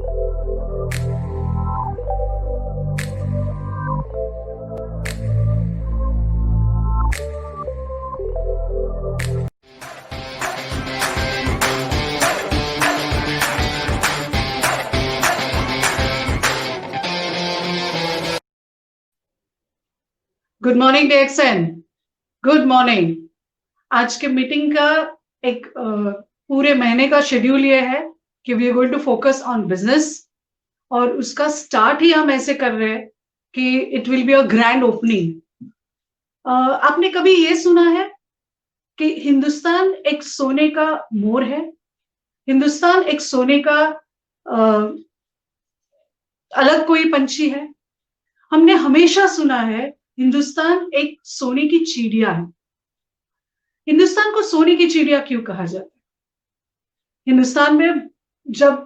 Good morning डेक्सन, good morning. आज के मीटिंग का एक पूरे महीने का शेड्यूल ये है कि we are going to focus on business, और उसका स्टार्ट ही हम ऐसे कर रहे हैं कि it will be a grand opening. आपने कभी ये सुना है कि हिंदुस्तान एक सोने का मोर है? हिंदुस्तान एक सोने का अलग कोई पंछी है? हमने हमेशा सुना है हिंदुस्तान एक सोने की चिड़िया है। हिंदुस्तान को सोने की चिड़िया क्यों कहा जाता है? हिंदुस्तान में जब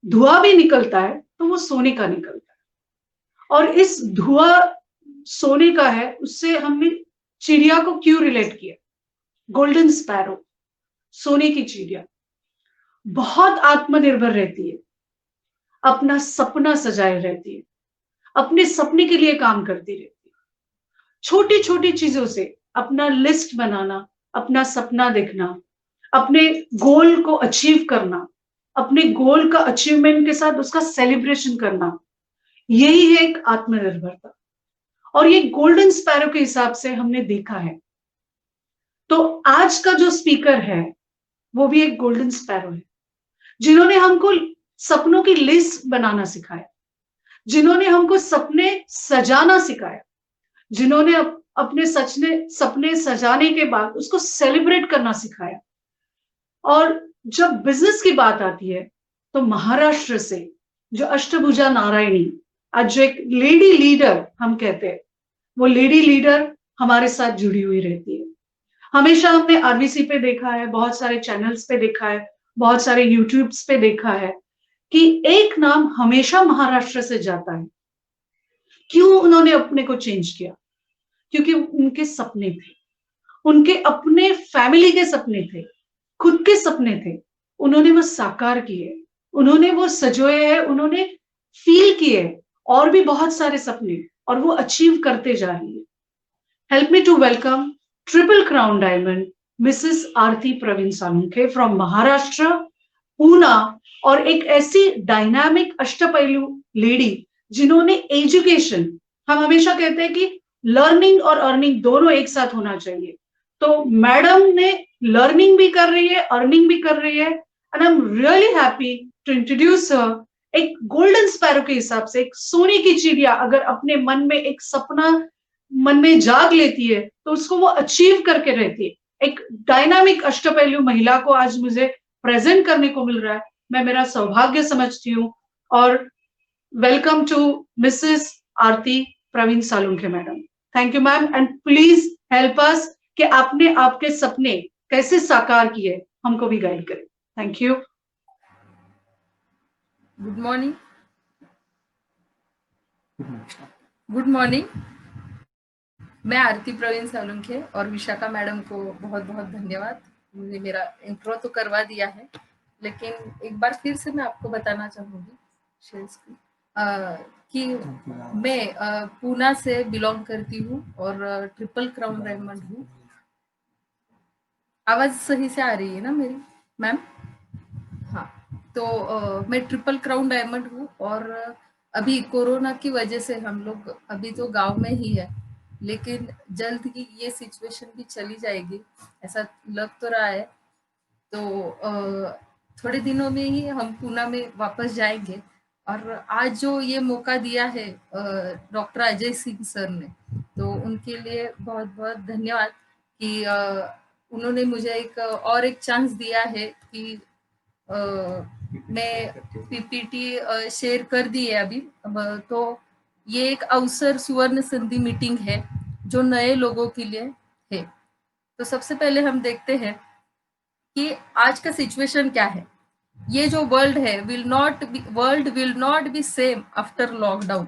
धुआं भी निकलता है तो वो सोने का निकलता है, और इस धुआं सोने का है, उससे हमने चिड़िया को क्यों रिलेट किया? गोल्डन स्पैरो, सोने की चिड़िया, बहुत आत्मनिर्भर रहती है, अपना सपना सजाए रहती है, अपने सपने के लिए काम करती रहती है। छोटी छोटी चीजों से अपना लिस्ट बनाना, अपना सपना देखना, अपने गोल को अचीव करना, अपने गोल का अचीवमेंट के साथ उसका सेलिब्रेशन करना, यही है एक आत्मनिर्भरता। और ये गोल्डन स्पैरो के हिसाब से हमने देखा है। तो आज का जो स्पीकर है वो भी एक गोल्डन स्पैरो है, जिन्होंने हमको सपनों की लिस्ट बनाना सिखाया, जिन्होंने हमको सपने सजाना सिखाया, जिन्होंने अपने सपने सजाने के बाद उसको सेलिब्रेट करना सिखाया। और जब बिजनेस की बात आती है तो महाराष्ट्र से जो अष्टभुजा नारायणी, आज जो एक लेडी लीडर हम कहते हैं, वो लेडी लीडर हमारे साथ जुड़ी हुई रहती है। हमेशा हमने आरबीसी पे देखा है, बहुत सारे चैनल्स पे देखा है, बहुत सारे यूट्यूब्स पे देखा है कि एक नाम हमेशा महाराष्ट्र से जाता है। क्यों उन्होंने अपने को चेंज किया? क्योंकि उनके सपने थे, उनके अपने फैमिली के सपने थे, खुद के सपने थे, उन्होंने वो साकार किए, उन्होंने वो सजोए हैं, उन्होंने फील किए, और भी बहुत सारे सपने, और वो अचीव करते जा रही है। Help me to welcome triple crown diamond Mrs Aarti Praveen Salunkhe from Maharashtra, Poona, और एक ऐसी डायनामिक अष्टपहलू लेडी जिन्होंने एजुकेशन, हम हमेशा कहते हैं कि लर्निंग और अर्निंग दोनों एक साथ होना चाहिए, तो मैडम ने लर्निंग भी कर रही है, अर्निंग भी कर रही है, and I am really happy to introduce her. एक गोल्डन स्पैरो के हिसाब से, एक सोने की चिड़िया अगर अपने मन में एक सपना मन में जाग लेती है तो उसको वो अचीव करके रहती है। एक डायनामिक अष्टपहलू महिला को आज मुझे प्रेजेंट करने को मिल रहा है, मैं मेरा सौभाग्य समझती हूँ। और welcome to Mrs Aarti Praveen Salunkhe madam. Thank you ma'am, and please help us कि आपने आपके सपने कैसे साकार किए, हमको भी गाइड करें। Thank you. Good morning. Good morning. मैं आरती प्रवीण सालुंखे और विशाखा मैडम को बहुत बहुत धन्यवाद। मुझे मेरा इंट्रो तो करवा दिया है, लेकिन एक बार फिर से मैं आपको बताना चाहूँगी कि मैं पूना से बिलोंग करती हूँ और ट्रिपल क्राउन डायमंड हूँ। आवाज सही से आ रही है ना मेरी मैम? हाँ, तो मैं ट्रिपल क्राउन डायमंड हूँ और अभी कोरोना की वजह से हम लोग अभी तो गांव में ही है, लेकिन जल्द ही ये सिचुएशन भी चली जाएगी, ऐसा लग तो रहा है। तो थोड़े दिनों में ही हम पूना में वापस जाएंगे। और आज जो ये मौका दिया है डॉक्टर अजय सिंह सर ने, तो उनके लिए बहुत बहुत धन्यवाद कि उन्होंने मुझे एक चांस दिया है कि मैं पीपीटी शेयर कर दी है अभी। तो ये एक अवसर सुवर्ण संधि मीटिंग है जो नए लोगों के लिए है। तो सबसे पहले हम देखते हैं कि आज का सिचुएशन क्या है। ये जो वर्ल्ड है world will not be same after lockdown.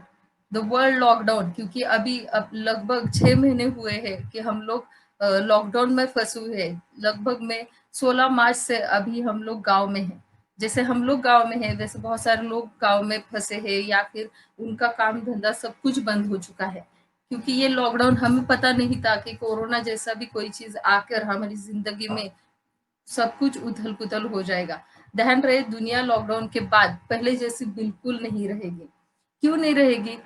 The world lockdown, क्योंकि अभी अब लगभग 6 महीने हुए हैं कि हम लोग लॉकडाउन में फंसे हुए हैं। लगभग में 16 मार्च से अभी हम लोग गांव में हैं, जैसे हम लोग गाँव में हैं, वैसे बहुत सारे लोग गाँव में फँसे हैं या फिर उनका काम-धंधा सब कुछ बंद हो चुका है। क्योंकि ये लॉकडाउन हमें पता नहीं था कि कोरोना जैसा भी कोई चीज़ आकर हमारी ज़िंदगी में सब कुछ उथल-पुथल हो जाएगा। ध्यान रहे दुनिया लॉकडाउन के बाद पहले जैसी बिल्कुल नहीं रहेगी। क्यों नहीं रहेगी?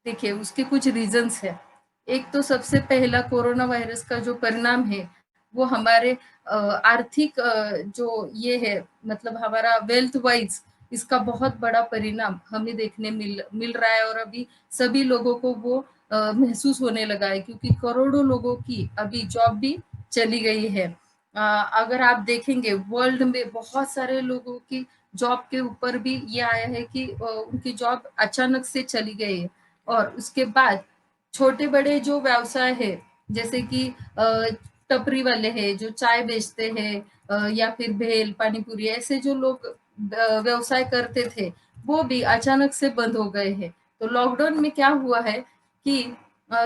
देखिए उसके कुछ रीज़न्स हैं। एक तो सबसे पहला कोरोना वायरस का जो परिणाम है, वो हमारे आर्थिक जो ये है मतलब हमारा वेल्थ वाइज़ इसका बहुत बड़ा परिणाम हमें देखने मिल मिल रहा है और अभी सभी लोगों को वो महसूस होने लगा है क्योंकि करोड़ों लोगों की अभी जॉब भी चली गई है। अगर आप देखेंगे वर्ल्ड में बहुत सारे लोगों की जॉब के ऊपर भी ये आया है कि उनकी जॉब अचानक से चली गई है और उसके बाद छोटे-बड़े जो व्यवसाय है जैसे कि टपरी वाले हैं जो चाय बेचते हैं या फिर भेल, पानी पूरी ऐसे जो लोग व्यवसाय करते थे, वो भी अचानक से बंद हो गए हैं। तो लॉकडाउन में क्या हुआ है कि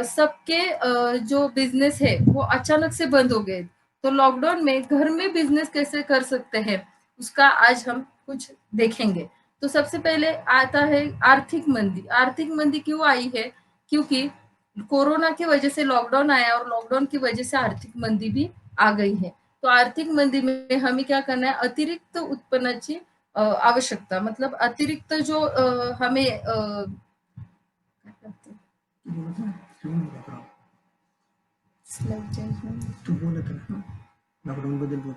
सबके जो बिज़नेस है वो अचानक से बंद हो गए। तो लॉकडाउन में घर में बिज़नेस कैसे कर सकते हैं, उसका आज हम कुछ देखेंगे। तो सबसे पहले आता है आर्थिक मंदी। आर्थिक मंदी क्यों आई है? क्योंकि कोरोना की वजह से लॉकडाउन आया और लॉकडाउन की वजह से आर्थिक मंदी भी आ गई है। तो आर्थिक मंदी में हमें क्या करना है अतिरिक्त उत्पन्नाची आवश्यकता मतलब अतिरिक्त जो हमें काय करते? स्लाइड चेंज तू बोलत राहा. लॉकडाऊन बद्दल बोल.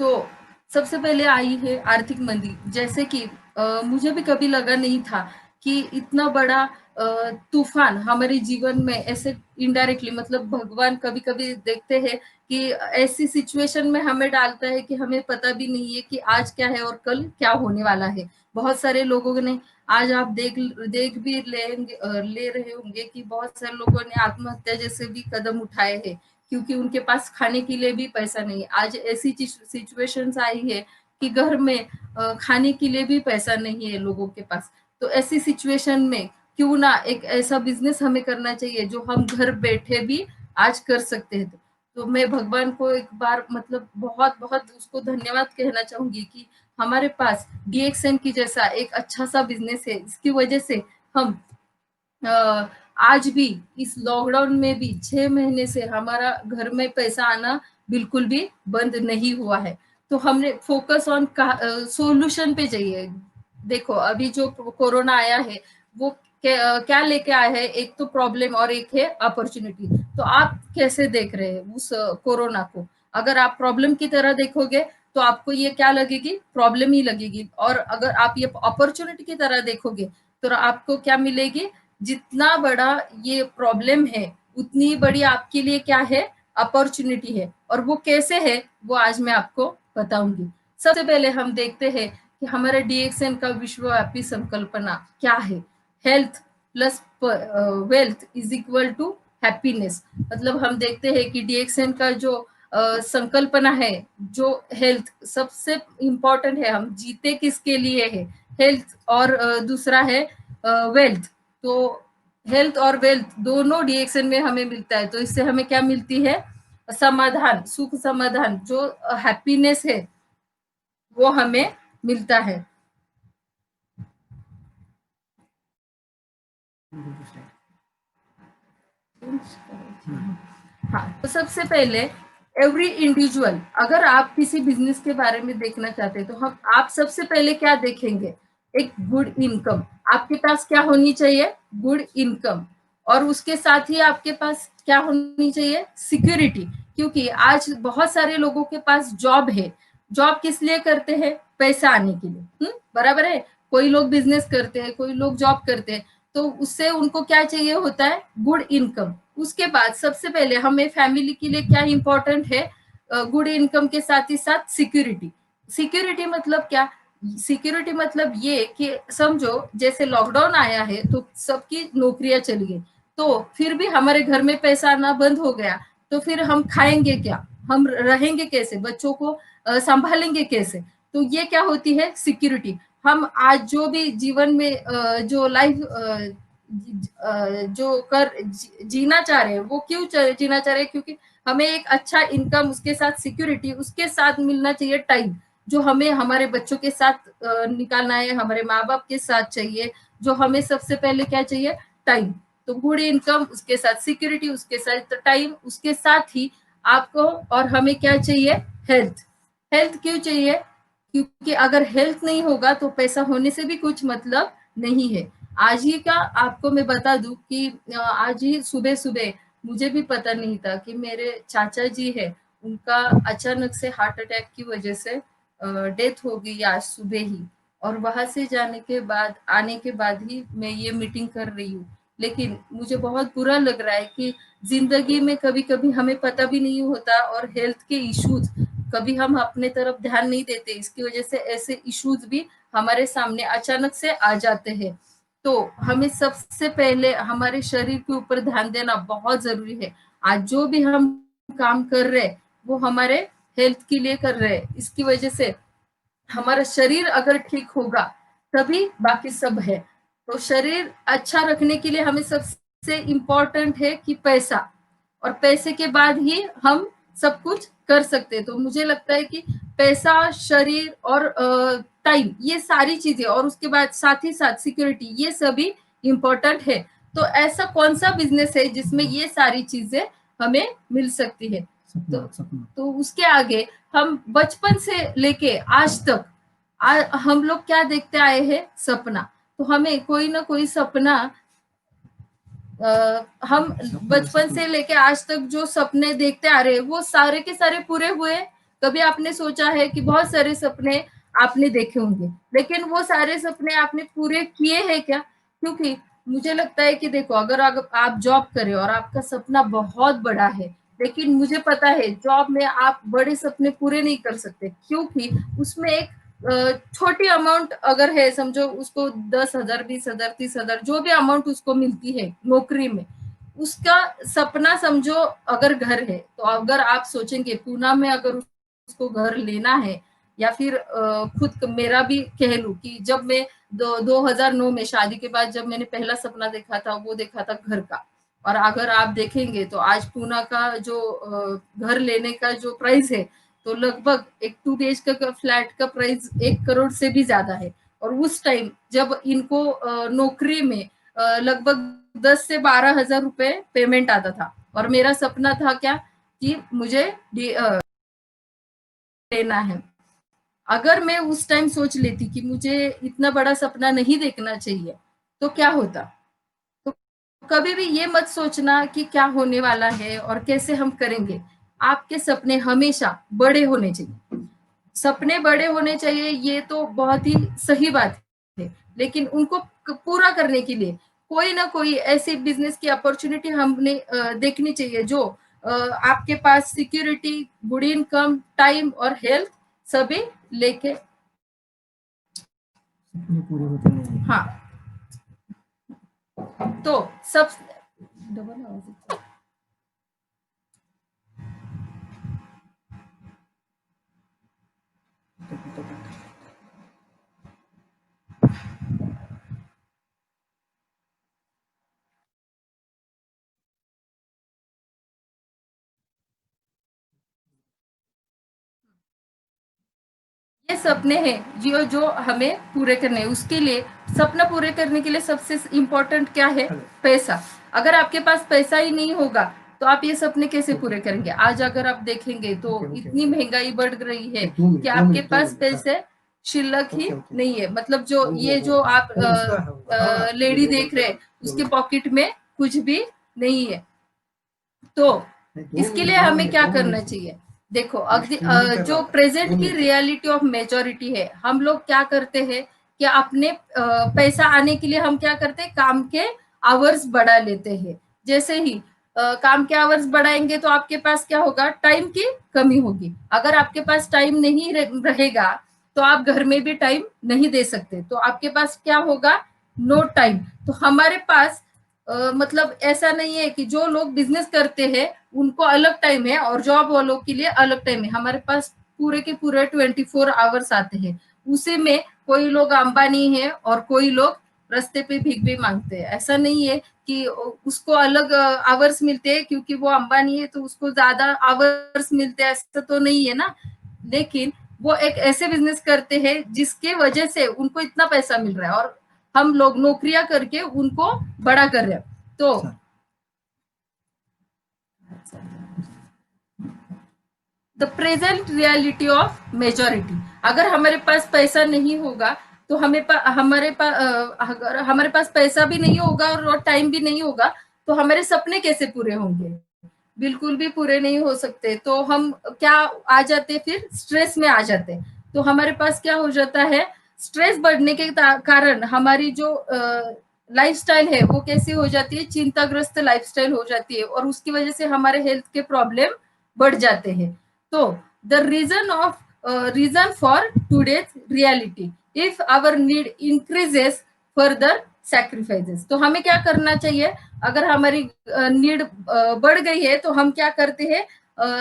तो सबसे पहले आई है आर्थिक मंदी जैसे कि मुझे भी कभी लगा नहीं था कि इतना बड़ा तूफान हमारे जीवन में ऐसे इनडायरेक्टली मतलब भगवान कभी-कभी देखते हैं कि ऐसी सिचुएशन में हमें डालता है कि हमें पता भी नहीं है कि आज क्या है और कल क्या होने वाला है। बहुत सारे लोगों ने आज आप देख भी ले रहे होंगे कि बहुत सारे लोगों ने आत्महत्या जैसे भी कदम उठाए हैं। क्योंकि उनके पास खाने के लिए भी पैसा नहीं है। आज ऐसी सिचुएशंस आई है कि घर में खाने के लिए भी पैसा नहीं है लोगों के पास। तो ऐसी सिचुएशन में क्यों ना एक ऐसा बिज़नेस हमें करना चाहिए जो हम घर बैठे भी आज कर सकते हैं। तो मैं भगवान को एक बार मतलब बहुत-बहुत उसको धन्यवाद कहना चाहूँगी कि हमारे पास डीएक्सएन की जैसा एक अच्छा-सा बिज़नेस है। इसकी वजह से हम अ, आज भी इस लॉकडाउन में भी 6 महीने से हमारा घर में पैसा आना बिल्कुल भी बंद नहीं हुआ है। तो हमने फ़ोकस ऑन सॉल्यूशन पे चाहिए। देखो अभी जो कोरोना आया है वो क्या लेके आया है, एक तो प्रॉब्लम और एक है अपॉर्च्युनिटी। तो आप कैसे देख रहे हैं उस कोरोना को? अगर आप प्रॉब्लम की तरह देखोगे तो आपको ये क्या लगेगी? प्रॉब्लम ही लगेगी और अगर आप ये अपॉर्च्युनिटी की तरह देखोगे तो आपको क्या मिलेगी? जितना बड़ा ये प्रॉब्लम है उतनी बड़ी आपके लिए क्या है अपॉर्चुनिटी है और वो कैसे है वो आज मैं आपको बताऊंगी। सबसे पहले हम देखते हैं कि हमारे डीएक्सएन का विश्वव्यापी संकल्पना क्या है। Health plus wealth is equal to happiness. मतलब हम देखते हैं कि डीएक्सएन का जो संकल्पना है जो हेल्थ सबसे इम्पोर्टेंट है। हम जीते किसके लिए है हेल्थ और दूसरा है वेल्थ। तो हेल्थ और वेल्थ दोनों डीएक्सएन में हमें मिलता है तो इससे हमें क्या मिलती है समाधान सुख समाधान जो हैप्पीनेस है वो हमें मिलता है। हाँ तो सबसे पहले एवरी इंडिविजुअल अगर आप किसी बिजनेस के बारे में देखना चाहते हैं तो हम आप सबसे पहले क्या देखेंगे एक गुड इनकम। आपके पास क्या होनी चाहिए गुड इनकम और उसके साथ ही आपके पास क्या होनी चाहिए सिक्योरिटी। क्योंकि आज बहुत सारे लोगों के पास जॉब है। जॉब किस लिए करते हैं पैसा आने के लिए बराबर है। कोई लोग बिजनेस करते हैं कोई लोग जॉब करते हैं तो उससे उनको क्या चाहिए होता है गुड इनकम। उसके बाद सबसे पहले हमें फैमिली के लिए क्या इंपॉर्टेंट है गुड इनकम के साथ ही साथ सिक्योरिटी। सिक्योरिटी मतलब क्या सिक्योरिटी मतलब ये कि समझो जैसे लॉकडाउन आया है तो सबकी नौकरियां चली गई तो फिर भी हमारे घर में पैसा आना बंद हो गया तो फिर हम खाएंगे क्या हम रहेंगे कैसे बच्चों को संभालेंगे कैसे। तो ये क्या होती है सिक्योरिटी। हम आज जो भी जीवन में जो लाइफ जो जीना चाह रहे हैं वो क्यों जीना चाह रहे हैं क्योंकि हमें एक अच्छा इनकम, उसके साथ सिक्योरिटी, उसके साथ मिलना चाहिए टाइम, जो हमें हमारे बच्चों के साथ निकालना है, हमारे माँ बाप के साथ चाहिए। जो हमें सबसे पहले क्या चाहिए? टाइम। तो गुड इनकम, उसके साथ सिक्योरिटी, उसके साथ टाइम, उसके साथ ही आपको और हमें क्या चाहिए? हेल्थ। हेल्थ क्यों चाहिए? क्योंकि अगर हेल्थ नहीं होगा तो पैसा होने से भी कुछ मतलब नहीं है। आज ही का आपको मैं बता दूं कि आज ही सुबह सुबह मुझे भी पता नहीं था कि मेरे चाचा जी है, उनका अचानक से हार्ट अटैक की वजह से डेथ हो गई आज सुबह ही। और वहां से जाने के बाद, आने के बाद ही मैं ये मीटिंग कर रही हूँ। लेकिन मुझे बहुत बुरा लग रहा है कि जिंदगी में कभी कभी हमें पता भी नहीं होता, और हेल्थ के इश्यूज कभी हम अपने तरफ ध्यान नहीं देते, इसकी वजह से ऐसे इश्यूज भी हमारे सामने अचानक से आ जाते हैं। तो हमें सबसे पहले हमारे शरीर के ऊपर ध्यान देना बहुत जरूरी है। आज जो भी हम काम कर रहे हैं वो हमारे हेल्थ के लिए कर रहे हैं। इसकी वजह से हमारा शरीर अगर ठीक होगा तभी बाकी सब है। तो शरीर अच्छा रखने के लिए हमें सबसे इम्पोर्टेंट है कि पैसा, और पैसे के बाद ही हम सब कुछ कर सकते हैं। तो मुझे लगता है कि पैसा, शरीर और टाइम, ये सारी चीजें, और उसके बाद साथ ही साथ सिक्योरिटी, ये सभी इम्पोर्टेंट है। तो ऐसा कौन सा बिजनेस है जिसमें ये सारी चीजें हमें मिल सकती है? तो उसके आगे हम बचपन से लेके आज तक हम लोग क्या देखते आए हैं? सपना। तो हमें कोई ना कोई सपना, हम बचपन से लेके आज तक जो सपने देखते आ रहे हैं वो सारे के सारे पूरे हुए? कभी आपने सोचा है कि बहुत सारे सपने आपने देखे होंगे, लेकिन वो सारे सपने आपने पूरे किए हैं क्या? क्योंकि मुझे लगता है कि देखो, अगर आप जॉब करें और आपका सपना बहुत बड़ा है, लेकिन मुझे पता है जॉब में आप बड़े सपने पूरे नहीं कर सकते, क्योंकि उसमें एक छोटी अमाउंट अगर है, समझो उसको 10,000, 20,000, 30,000, जो भी अमाउंट उसको मिलती है नौकरी में, उसका सपना समझो अगर घर है, तो अगर आप सोचेंगे पूना में अगर उसको घर लेना है, या फिर खुद मेरा भी कह लूं कि जब मैं 2009 में शादी के बाद जब मैंने पहला सपना देखा था, वो देखा था घर का। और अगर आप देखेंगे तो आज पूना का जो घर लेने का जो प्राइस है, तो लगभग एक 2 BHK का फ्लैट का प्राइस 1 करोड़ से भी ज्यादा है। और उस टाइम जब इनको नौकरी में लगभग 10 से 12,000 रुपए पेमेंट आता था, और मेरा सपना था क्या कि मुझे लेना है। अगर मैं उस टाइम सोच लेती कि मुझे इतना बड़ा सपना नहीं देखना चाहिए, तो क्या होता? तो कभी भी ये मत सोचना कि क्या होने वाला है और कैसे हम करेंगे। आपके सपने हमेशा बड़े होने चाहिए। सपने बड़े होने चाहिए, ये तो बहुत ही सही बात है, लेकिन उनको पूरा करने के लिए कोई ना कोई ऐसी बिजनेस की अपॉर्चुनिटी हमने देखनी चाहिए, जो आपके पास सिक्योरिटी, गुड इनकम, टाइम और हेल्थ सभी लेके। पूरे होते नहीं। हाँ, तो सब डबल आवाज। ये सपने हैं जो हमें पूरे करने हैं। उसके लिए, सपना पूरे करने के लिए सबसे इम्पोर्टेंट क्या है? पैसा। अगर आपके पास पैसा ही नहीं होगा तो आप ये सपने कैसे पूरे करेंगे? आज अगर आप देखेंगे तो इतनी महंगाई बढ़ रही है कि आपके पास पैसे शिल्लक ही नहीं है। मतलब जो ये जो आप लेडी देख रहे हैं, उसके पॉकेट में कुछ भी नहीं है। तो इसके लिए हमें क्या करना चाहिए? देखो, जो प्रेजेंट की रियलिटी ऑफ मेजोरिटी है, हम लोग क्या करते हैं कि अपने पैसा आने के लिए हम क्या करते हैं? काम के आवर्स बढ़ा लेते हैं। जैसे ही काम के आवर्स बढ़ाएंगे तो आपके पास क्या होगा? टाइम की कमी होगी। अगर आपके पास टाइम नहीं रहेगा तो आप घर में भी टाइम नहीं दे सकते, तो आपके पास क्या होगा? No time. तो हमारे पास मतलब ऐसा नहीं है कि जो लोग बिजनेस करते हैं उनको अलग टाइम है और जॉब वालों के लिए अलग टाइम है। हमारे पास पूरे के पूरे 24 आवर्स आते हैं। उसी में कोई लोग अंबानी है और कोई लोग रास्ते पे भीख भी मांगते हैं। ऐसा नहीं है कि उसको अलग आवर्स मिलते हैं क्योंकि वो अंबानी है तो उसको ज्यादा आवर्स मिलते हैं, ऐसा तो नहीं है ना। लेकिन वो एक ऐसे बिजनेस करते हैं जिसके वजह से उनको इतना पैसा मिल रहा है और हम लोग नौकरियां करके उनको बड़ा कर रहे हैं। तो the present reality of majority, अगर हमारे पास पैसा नहीं होगा तो अगर हमारे पास पैसा भी नहीं होगा और टाइम भी नहीं होगा तो हमारे सपने कैसे पूरे होंगे? बिल्कुल भी पूरे नहीं हो सकते। तो हम क्या आ जाते, फिर स्ट्रेस में आ जाते। तो हमारे पास क्या हो जाता है, स्ट्रेस बढ़ने के कारण हमारी जो लाइफस्टाइल है वो कैसी हो जाती है, चिंताग्रस्त लाइफस्टाइल हो जाती है और उसकी वजह से हमारे हेल्थ के प्रॉब्लम बढ़ जाते हैं। तो the reason for today's reality, if our need increases further sacrifices, तो हमें क्या करना चाहिए? अगर हमारी नीड बढ़ गई है तो हम क्या करते हैं,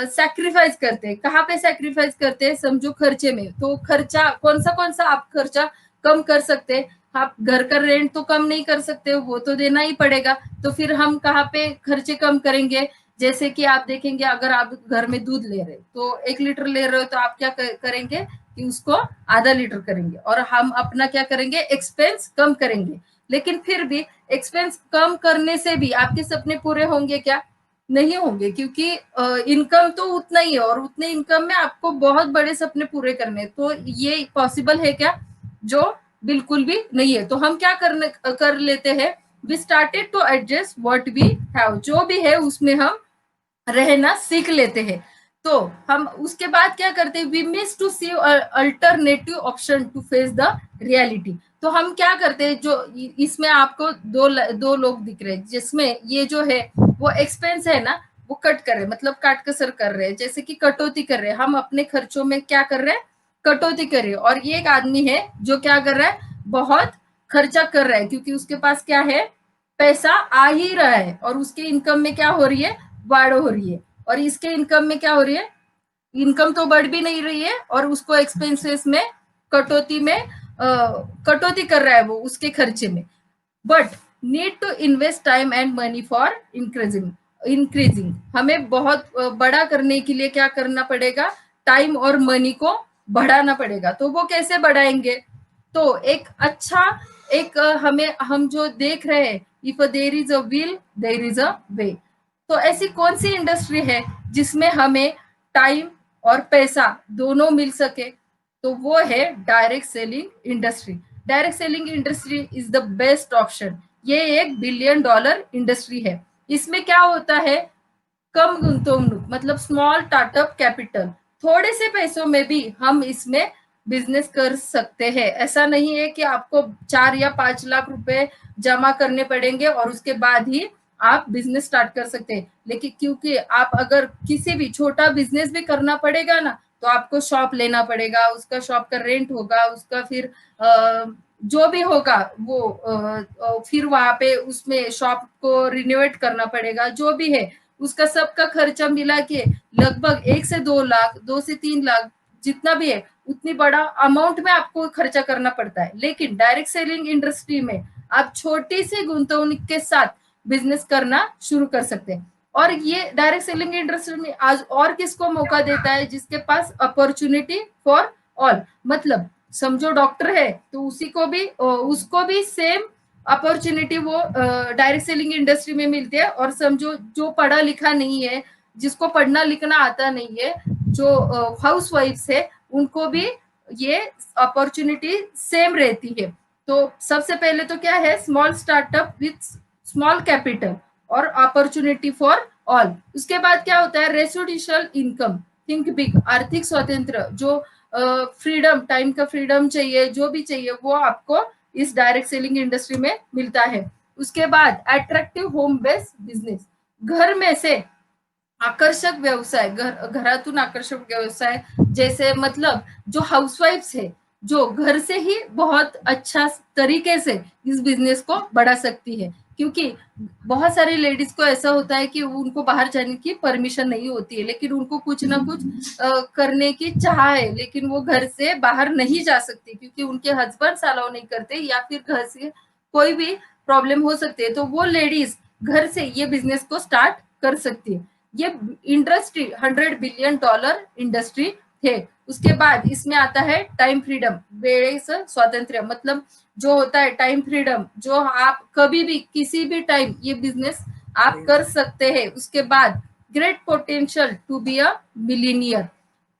सैक्रिफाइस करते हैं। कहाँ पे सैक्रिफाइस करते हैं? समझो खर्चे में। तो खर्चा कौन सा आप खर्चा कम कर सकते हैं? आप घर का रेंट तो कम नहीं कर सकते, वो तो देना ही पड़ेगा। तो फिर हम कहाँ पे खर्चे कम करेंगे? जैसे कि आप देखेंगे, अगर आप घर में दूध ले रहे तो 1 लीटर ले रहे हो तो आप क्या करेंगे कि उसको आधा लीटर करेंगे और हम अपना क्या करेंगे, एक्सपेंस कम करेंगे। लेकिन फिर भी एक्सपेंस कम करने से भी आपके सपने पूरे होंगे क्या? नहीं होंगे, क्योंकि इनकम तो उतना ही है और उतने इनकम में आपको बहुत बड़े सपने पूरे करने, तो ये पॉसिबल है क्या? जो बिल्कुल भी नहीं है। तो हम क्या कर लेते हैं, we started to adjust what we have, जो भी है उसमें हम रहना सीख लेते हैं। तो हम उसके बाद क्या करते हैं, we miss to see alternative option to face the reality. तो हम क्या करते हैं, जो इसमें आपको दो लोग दिख रहे हैं जिसमें ये जो है वो एक्सपेंस है ना, वो कट कर रहे, मतलब काट कसर कर रहे हैं, जैसे कि कटौती कर रहे हैं। हम अपने खर्चों में क्या कर रहे हैं, कटौती कर रहे हैं। और ये एक आदमी है जो क्या कर रहा है, बहुत खर्चा कर रहा है, क्योंकि उसके पास क्या है, पैसा आ ही रहा है और उसके इनकम में क्या हो रही है, बढ़ हो रही है। और इसके इनकम में क्या हो रही है, इनकम तो बढ़ भी नहीं रही है और उसको एक्सपेंसेस में कटौती में कटौती कर रहा है वो उसके खर्चे में। But need to invest time and money for increasing, हमें बहुत बड़ा करने के लिए क्या करना पड़ेगा, टाइम और मनी को बढ़ाना पड़ेगा। तो वो कैसे बढ़ाएंगे? तो एक अच्छा एक हम जो देख रहे हैं, if there is a will there is a way. तो ऐसी कौन सी इंडस्ट्री है जिसमें हमें टाइम और पैसा दोनों मिल सके? तो वो है direct selling industry. Direct selling industry is the best option. ये एक $1 बिलियन इंडस्ट्री है। इसमें क्या होता है, कम गुंतवणूक, मतलब स्मॉल स्टार्टअप कैपिटल, थोड़े से पैसों में भी हम इसमें बिजनेस कर सकते हैं। ऐसा नहीं है कि आपको 4 या 5 लाख रुपए जमा करने पड़ेंगे और उसके बाद ही आप बिजनेस स्टार्ट कर सकते हैं। लेकिन क्योंकि आप अगर किसी भी छोटा बिजनेस भी करना पड़ेगा ना, तो आपको शॉप लेना पड़ेगा, उसका शॉप का रेंट होगा, उसका फिर जो भी होगा वो फिर वहां पे उसमें शॉप को रिनोवेट करना पड़ेगा, जो भी है उसका सबका खर्चा मिला के लगभग 1 से 2 लाख, 2 से 3 लाख, जितना भी है उतनी बड़ा अमाउंट में आपको खर्चा करना पड़ता है। लेकिन डायरेक्ट सेलिंग इंडस्ट्री में आप छोटी सी गुंतवणूक के साथ बिजनेस करना शुरू कर सकते हैं। और ये डायरेक्ट सेलिंग इंडस्ट्री में आज और किसको मौका देता है, जिसके पास अपॉर्चुनिटी फॉर ऑल, मतलब समझो डॉक्टर है तो उसको भी सेम अपॉर्चुनिटी वो डायरेक्ट सेलिंग इंडस्ट्री में मिलती है। और समझो जो पढ़ा लिखा नहीं है, जिसको पढ़ना लिखना आता नहीं है, जो हाउस वाइफ्स है, उनको भी ये अपॉर्चुनिटी सेम रहती है। तो सबसे पहले तो क्या है, small startup with small capital और अपॉर्चुनिटी फॉर ऑल। उसके बाद क्या होता है, रेसिडुअल इनकम, थिंक बिग, आर्थिक स्वतंत्र, जो फ्रीडम, टाइम का फ्रीडम चाहिए, जो भी चाहिए वो आपको इस डायरेक्ट सेलिंग इंडस्ट्री में मिलता है। उसके बाद अट्रैक्टिव होम बेस्ड बिजनेस, घर में से आकर्षक व्यवसाय, घरातून आकर्षक व्यवसाय, जैसे मतलब जो हाउसवाइफ्स है, जो घर से ही बहुत अच्छा तरीके से इस बिजनेस को बढ़ा सकती है। क्योंकि बहुत सारी लेडीज को ऐसा होता है कि उनको बाहर जाने की परमिशन नहीं होती है, लेकिन उनको कुछ ना कुछ करने की चाह है, लेकिन वो घर से बाहर नहीं जा सकती क्योंकि उनके हस्बैंड अलाउ नहीं करते या फिर घर से कोई भी प्रॉब्लम हो सकती है, तो वो लेडीज घर से ये बिजनेस को स्टार्ट कर सकती है। ये इंडस्ट्री $100 बिलियन इंडस्ट्री है। उसके बाद इसमें आता है टाइम फ्रीडम, वेळे स्वातंत्र्य, मतलब जो होता है टाइम फ्रीडम, जो आप कभी भी किसी भी टाइम ये बिजनेस आप कर सकते हैं। उसके बाद great potential to be a millionaire,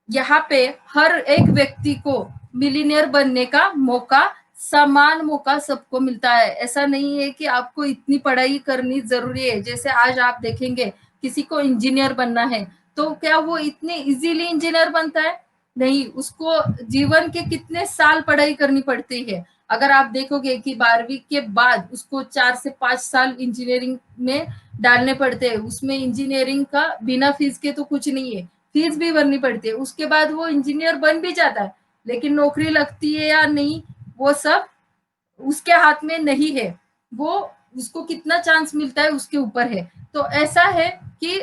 यहाँ पे हर एक व्यक्ति को मिलीनियर बनने का मौका, समान मौका सबको मिलता है। ऐसा नहीं है कि आपको इतनी पढ़ाई करनी जरूरी है। जैसे आज आप देखेंगे किसी को इंजीनियर बनना है, तो क्या वो इतने इजीली इंजीनियर बनता है? नहीं, उसको जीवन के कितने साल पढ़ाई करनी पड़ती है। अगर आप देखोगे कि 12वीं के बाद उसको 4 से 5 साल इंजीनियरिंग में डालने पड़ते हैं। उसमें इंजीनियरिंग का बिना फीस के तो कुछ नहीं है, फीस भी भरनी पड़ती है। उसके बाद वो इंजीनियर बन भी जाता है, लेकिन नौकरी लगती है या नहीं वो सब उसके हाथ में नहीं है। वो उसको कितना चांस मिलता है उसके ऊपर है। तो ऐसा है कि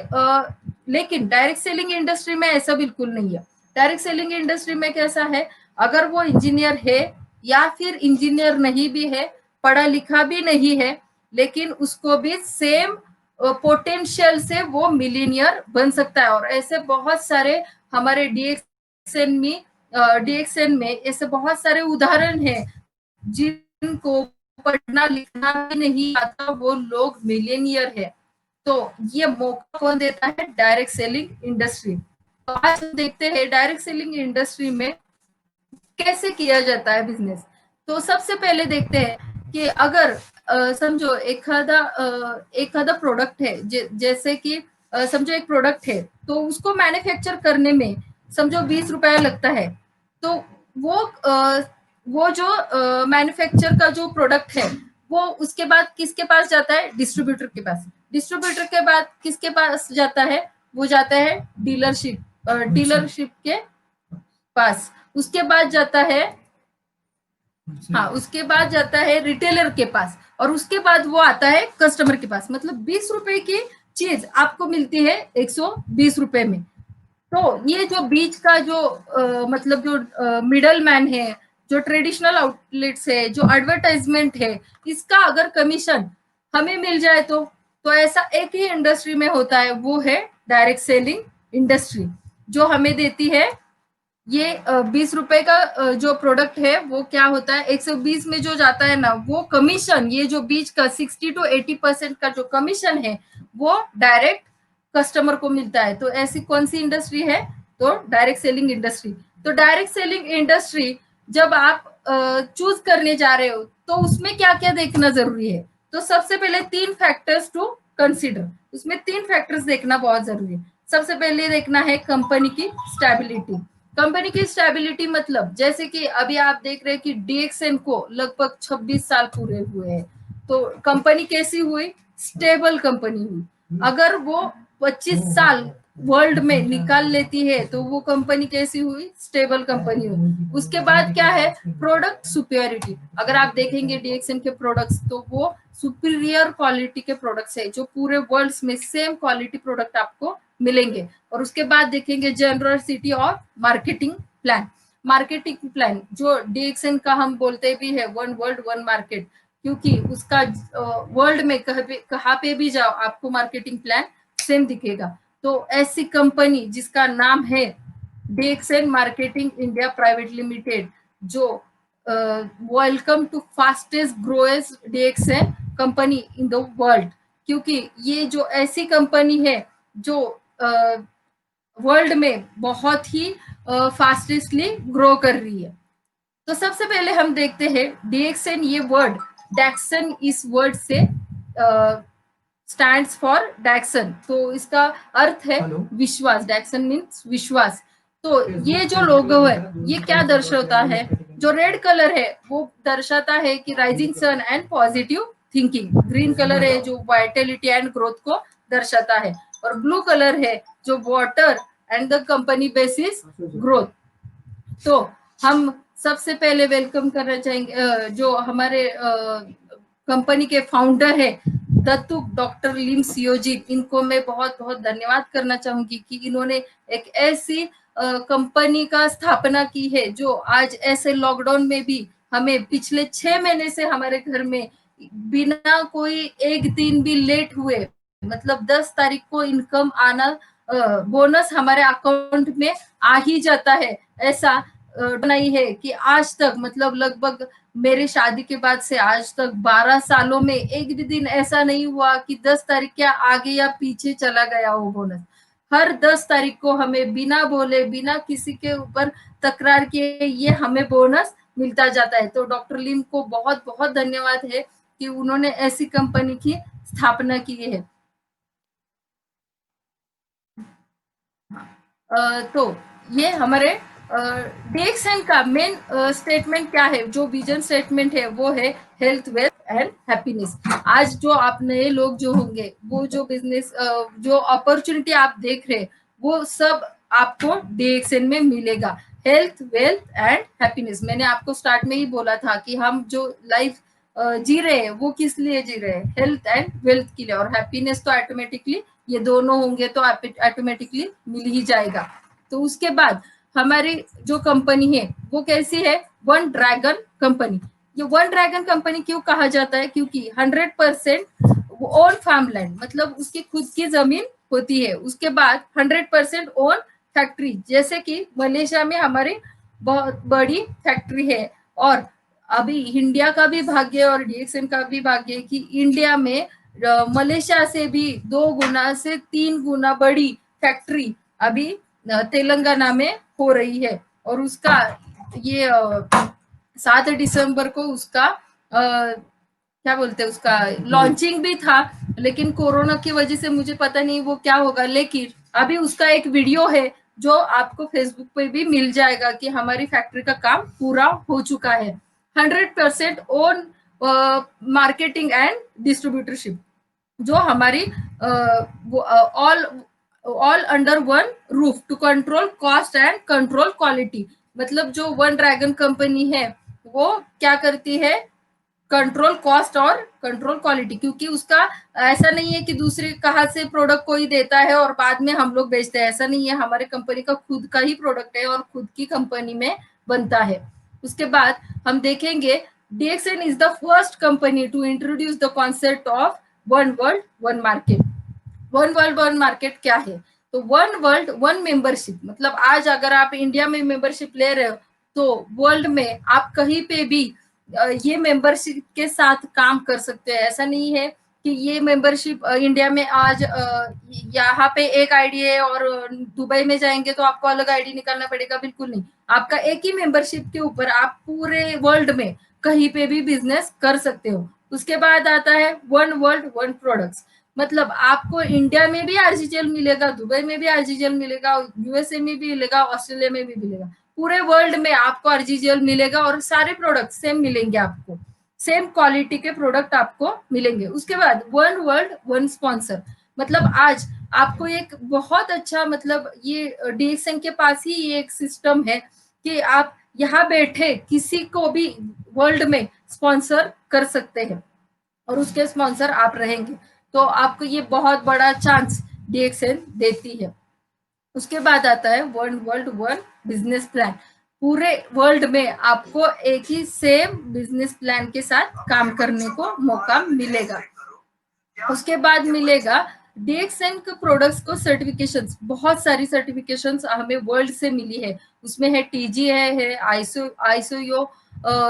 लेकिन डायरेक्ट सेलिंग इंडस्ट्री में ऐसा बिल्कुल नहीं है। डायरेक्ट सेलिंग इंडस्ट्री में कैसा है, अगर वो इंजीनियर है या फिर इंजीनियर नहीं भी है, पढ़ा लिखा भी नहीं है, लेकिन उसको भी सेम पोटेंशियल से वो मिलीनियर बन सकता है। और ऐसे बहुत सारे हमारे डीएक्सएन में ऐसे बहुत सारे उदाहरण हैं जिनको पढ़ना लिखना भी नहीं आता, वो लोग मिलीनियर है। तो ये मौका कौन देता है? Direct selling industry. तो आज हम देखते हैं डायरेक्ट सेलिंग इंडस्ट्री में कैसे किया जाता है बिजनेस। तो सबसे पहले देखते हैं कि अगर समझो एखादा प्रोडक्ट है, जैसे कि समझो एक प्रोडक्ट है, तो उसको मैन्युफैक्चर करने में समझो 20 रुपया लगता है। तो वो जो मैन्युफैक्चर का जो प्रोडक्ट है, वो उसके बाद किसके पास जाता है? डिस्ट्रीब्यूटर के पास। डिस्ट्रीब्यूटर के बाद किसके पास जाता है? वो जाता है डीलरशिप के पास। उसके बाद जाता है, हाँ, उसके बाद जाता है रिटेलर के पास, और उसके बाद वो आता है कस्टमर के पास। मतलब 20 रुपए की चीज आपको मिलती है 120 रुपए में। तो ये जो बीच का जो मतलब जो मिडल मैन है, जो ट्रेडिशनल आउटलेट्स है, जो एडवर्टाइजमेंट है, इसका अगर कमीशन हमें मिल जाए तो ऐसा एक ही इंडस्ट्री में होता है, वो है डायरेक्ट सेलिंग इंडस्ट्री, जो हमें देती है ये 20 रुपए का जो प्रोडक्ट है, वो क्या होता है 120 में जो जाता है ना, वो कमीशन, ये जो बीच का 60 to 80% का जो कमीशन है, वो डायरेक्ट कस्टमर को मिलता है। तो ऐसी कौन सी इंडस्ट्री है? तो डायरेक्ट सेलिंग इंडस्ट्री। तो डायरेक्ट सेलिंग इंडस्ट्री जब आप चूज करने जा रहे हो, तो उसमें क्या क्या देखना जरूरी है? तो सबसे पहले 3 फैक्टर्स टू कंसिडर, उसमें 3 फैक्टर्स देखना बहुत जरूरी है। सबसे पहले देखना है कंपनी की स्टेबिलिटी। कंपनी की स्टेबिलिटी मतलब जैसे कि अभी आप देख रहे हैं कि डीएक्सएन को लगभग 26 साल पूरे हुए हैं। तो कंपनी कैसी हुई? स्टेबल कंपनी हुई। अगर वो 25 साल वर्ल्ड में निकाल लेती है, तो वो कंपनी कैसी हुई? स्टेबल कंपनी हुई। उसके बाद क्या है? Product superiority. अगर आप देखेंगे डीएक्सएन के प्रोडक्ट्स, तो वो सुपीरियर क्वालिटी के प्रोडक्ट्स है, जो पूरे वर्ल्ड में सेम क्वालिटी प्रोडक्ट आपको मिलेंगे। और उसके बाद देखेंगे जनरसिटी और मार्केटिंग प्लान। मार्केटिंग प्लान जो डीएक्सएन का हम बोलते भी है, वन वर्ल्ड वन मार्केट, क्योंकि उसका वर्ल्ड में कहाँ पे भी जाओ आपको मार्केटिंग प्लान सेम दिखेगा। तो ऐसी कंपनी जिसका नाम है DXN Marketing India Private Limited, जो welcome to fastest growest DXN company in the world, क्योंकि ये जो ऐसी कंपनी है जो वर्ल्ड में बहुत ही फास्टेस्टली ग्रो कर रही है। तो सबसे पहले हम देखते हैं डीएक्सएन, ये वर्ड डैक्सन इस वर्ड से स्टैंड्स फॉर डैक्सन, तो इसका अर्थ है विश्वास। डैक्सन मीन्स विश्वास। तो ये जो लोगो है, ये क्या दर्शाता है? जो रेड कलर है वो दर्शाता है कि rising sun and positive thinking. Green colour है जो वाइटलिटी एंड ग्रोथ को दर्शाता है, और ब्लू कलर है जो water and the company basis growth. तो हम सबसे पहले वेलकम करना चाहेंगे जो हमारे कंपनी के फाउंडर है दत्तू डॉक्टर लिम सियोजित। इनको मैं बहुत बहुत धन्यवाद करना चाहूंगी कि इन्होंने एक ऐसी कंपनी का स्थापना की है, जो आज ऐसे लॉकडाउन में भी हमें पिछले 6 महीने से हमारे घर में बिना कोई एक दिन भी लेट हुए, मतलब 10 तारीख को इनकम आना, बोनस हमारे अकाउंट में आ ही जाता है, ऐसा नहीं है कि आज तक, मतलब लगभग मेरी शादी के बाद से आज तक 12 सालों में एक भी दिन ऐसा नहीं हुआ कि 10 तारीख के आगे या पीछे चला गया वो बोनस। हर 10 तारीख को हमें बिना बोले, बिना किसी के ऊपर तकरार किए, ये हमें बोनस मिलता जाता है। तो डॉक्टर लिम को बहुत बहुत धन्यवाद है कि उन्होंने ऐसी कंपनी की स्थापना की है। तो ये हमारे DXN का मेन स्टेटमेंट क्या है, जो विजन स्टेटमेंट है वो है हेल्थ, वेल्थ एंड हैप्पीनेस। आज जो आप नए लोग जो होंगे, वो जो बिजनेस जो अपॉर्चुनिटी आप देख रहे हैं, वो सब आपको DXN में मिलेगा। हेल्थ, वेल्थ एंड हैप्पीनेस, मैंने आपको स्टार्ट में ही बोला था कि हम जो लाइफ जी रहे हैं वो किस लिए जी रहे हैं, हेल्थ एंड वेल्थ के लिए, और हैप्पीनेस तो ऑटोमेटिकली ये दोनों होंगे तो ऑटोमेटिकली मिल ही जाएगा। तो उसके बाद हमारी जो कंपनी है वो कैसी है, वन ड्रैगन कंपनी। ये वन ड्रैगन कंपनी क्यों कहा जाता है, क्योंकि 100% ओन फार्म लैंड, मतलब उसकी खुद की जमीन होती है। उसके बाद 100% ओन फैक्ट्री, जैसे कि मलेशिया में हमारी बहुत बड़ी फैक्ट्री है, और अभी इंडिया का भी भाग्य और DXN का भी भाग्य है कि इंडिया में मलेशिया से भी 2 गुना से 3 गुना बड़ी फैक्ट्री अभी तेलंगाना में हो रही है। और उसका ये 7 दिसंबर को उसका क्या बोलते हैं, उसका लॉन्चिंग भी था, लेकिन कोरोना की वजह से मुझे पता नहीं वो क्या होगा, लेकिन अभी उसका एक वीडियो है जो आपको फेसबुक पे भी मिल जाएगा कि हमारी फैक्ट्री का काम पूरा हो चुका है। 100% ओन मार्केटिंग एंड डिस्ट्रीब्यूटरशिप, जो हमारी all under one roof to control cost and control quality. मतलब जो वन ड्रैगन कंपनी है वो क्या करती है, कंट्रोल कॉस्ट और कंट्रोल क्वालिटी, क्योंकि उसका ऐसा नहीं है कि दूसरे कहाँ से प्रोडक्ट कोई देता है और बाद में हम लोग बेचते हैं, ऐसा नहीं है। हमारे कंपनी का खुद का ही प्रोडक्ट है और खुद की कंपनी में बनता है। उसके बाद हम देखेंगे DXN is the first company to introduce the concept of one world one market. One world one market क्या है, तो वन वर्ल्ड वन मेंबरशिप, मतलब आज अगर आप इंडिया में मेंबरशिप ले रहे हो तो वर्ल्ड में आप कहीं पे भी ये मेंबरशिप के साथ काम कर सकते हैं। ऐसा नहीं है कि ये मेंबरशिप इंडिया में आज यहाँ पे एक आईडी है और दुबई में जाएंगे तो आपको अलग आईडी निकालना पड़ेगा, बिल्कुल नहीं। आपका एक ही मेंबरशिप के ऊपर आप पूरे वर्ल्ड में कहीं पे भी बिजनेस कर सकते हो। उसके बाद आता है वन वर्ल्ड वन प्रोडक्ट्स, मतलब आपको इंडिया में भी RGGL मिलेगा, दुबई में भी RGGL मिलेगा, USA में भी मिलेगा, ऑस्ट्रेलिया में भी मिलेगा, पूरे वर्ल्ड में आपको RGGL मिलेगा और सारे प्रोडक्ट सेम मिलेंगे, आपको सेम क्वालिटी के प्रोडक्ट आपको मिलेंगे। उसके बाद वन वर्ल्ड वन स्पॉन्सर, मतलब आज आपको एक बहुत अच्छा, मतलब ये DXN के पास ही ये एक सिस्टम है कि आप यहाँ बैठे किसी को भी वर्ल्ड में स्पॉन्सर कर सकते हैं और उसके स्पॉन्सर आप रहेंगे, तो आपको ये बहुत बड़ा चांस DXN देती है। उसके बाद आता है one world one business plan, पूरे वर्ल्ड में आपको एक ही सेम बिजनेस प्लान के साथ काम करने को मौका मिलेगा। उसके बाद मिलेगा DXN के प्रोडक्ट्स को सर्टिफिकेशंस, बहुत सारी सर्टिफिकेशंस हमें वर्ल्ड से मिली है। उसमें है TG है ISO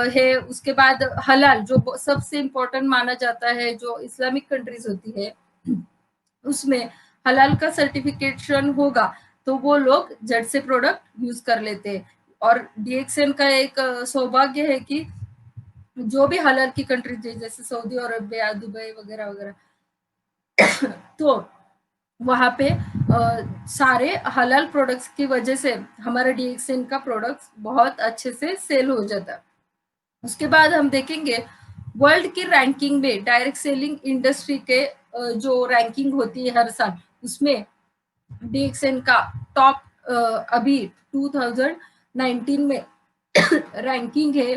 है। उसके बाद हलाल, जो सबसे इम्पोर्टेंट माना जाता है, जो इस्लामिक कंट्रीज होती है उसमें हलाल का सर्टिफिकेशन होगा तो वो लोग झट से प्रोडक्ट यूज कर लेते हैं। और DXN का एक सौभाग्य है कि जो भी हलाल की कंट्रीज है, जैसे सऊदी अरबिया, दुबई वगैरह वगैरह, तो वहां पे सारे हलाल प्रोडक्ट्स की वजह से हमारा DXN का प्रोडक्ट्स बहुत अच्छे से सेल हो जाता है। उसके बाद हम देखेंगे वर्ल्ड की रैंकिंग में, डायरेक्ट सेलिंग इंडस्ट्री के जो रैंकिंग होती है हर साल, उसमें DXN का टॉप अभी 2019 में रैंकिंग है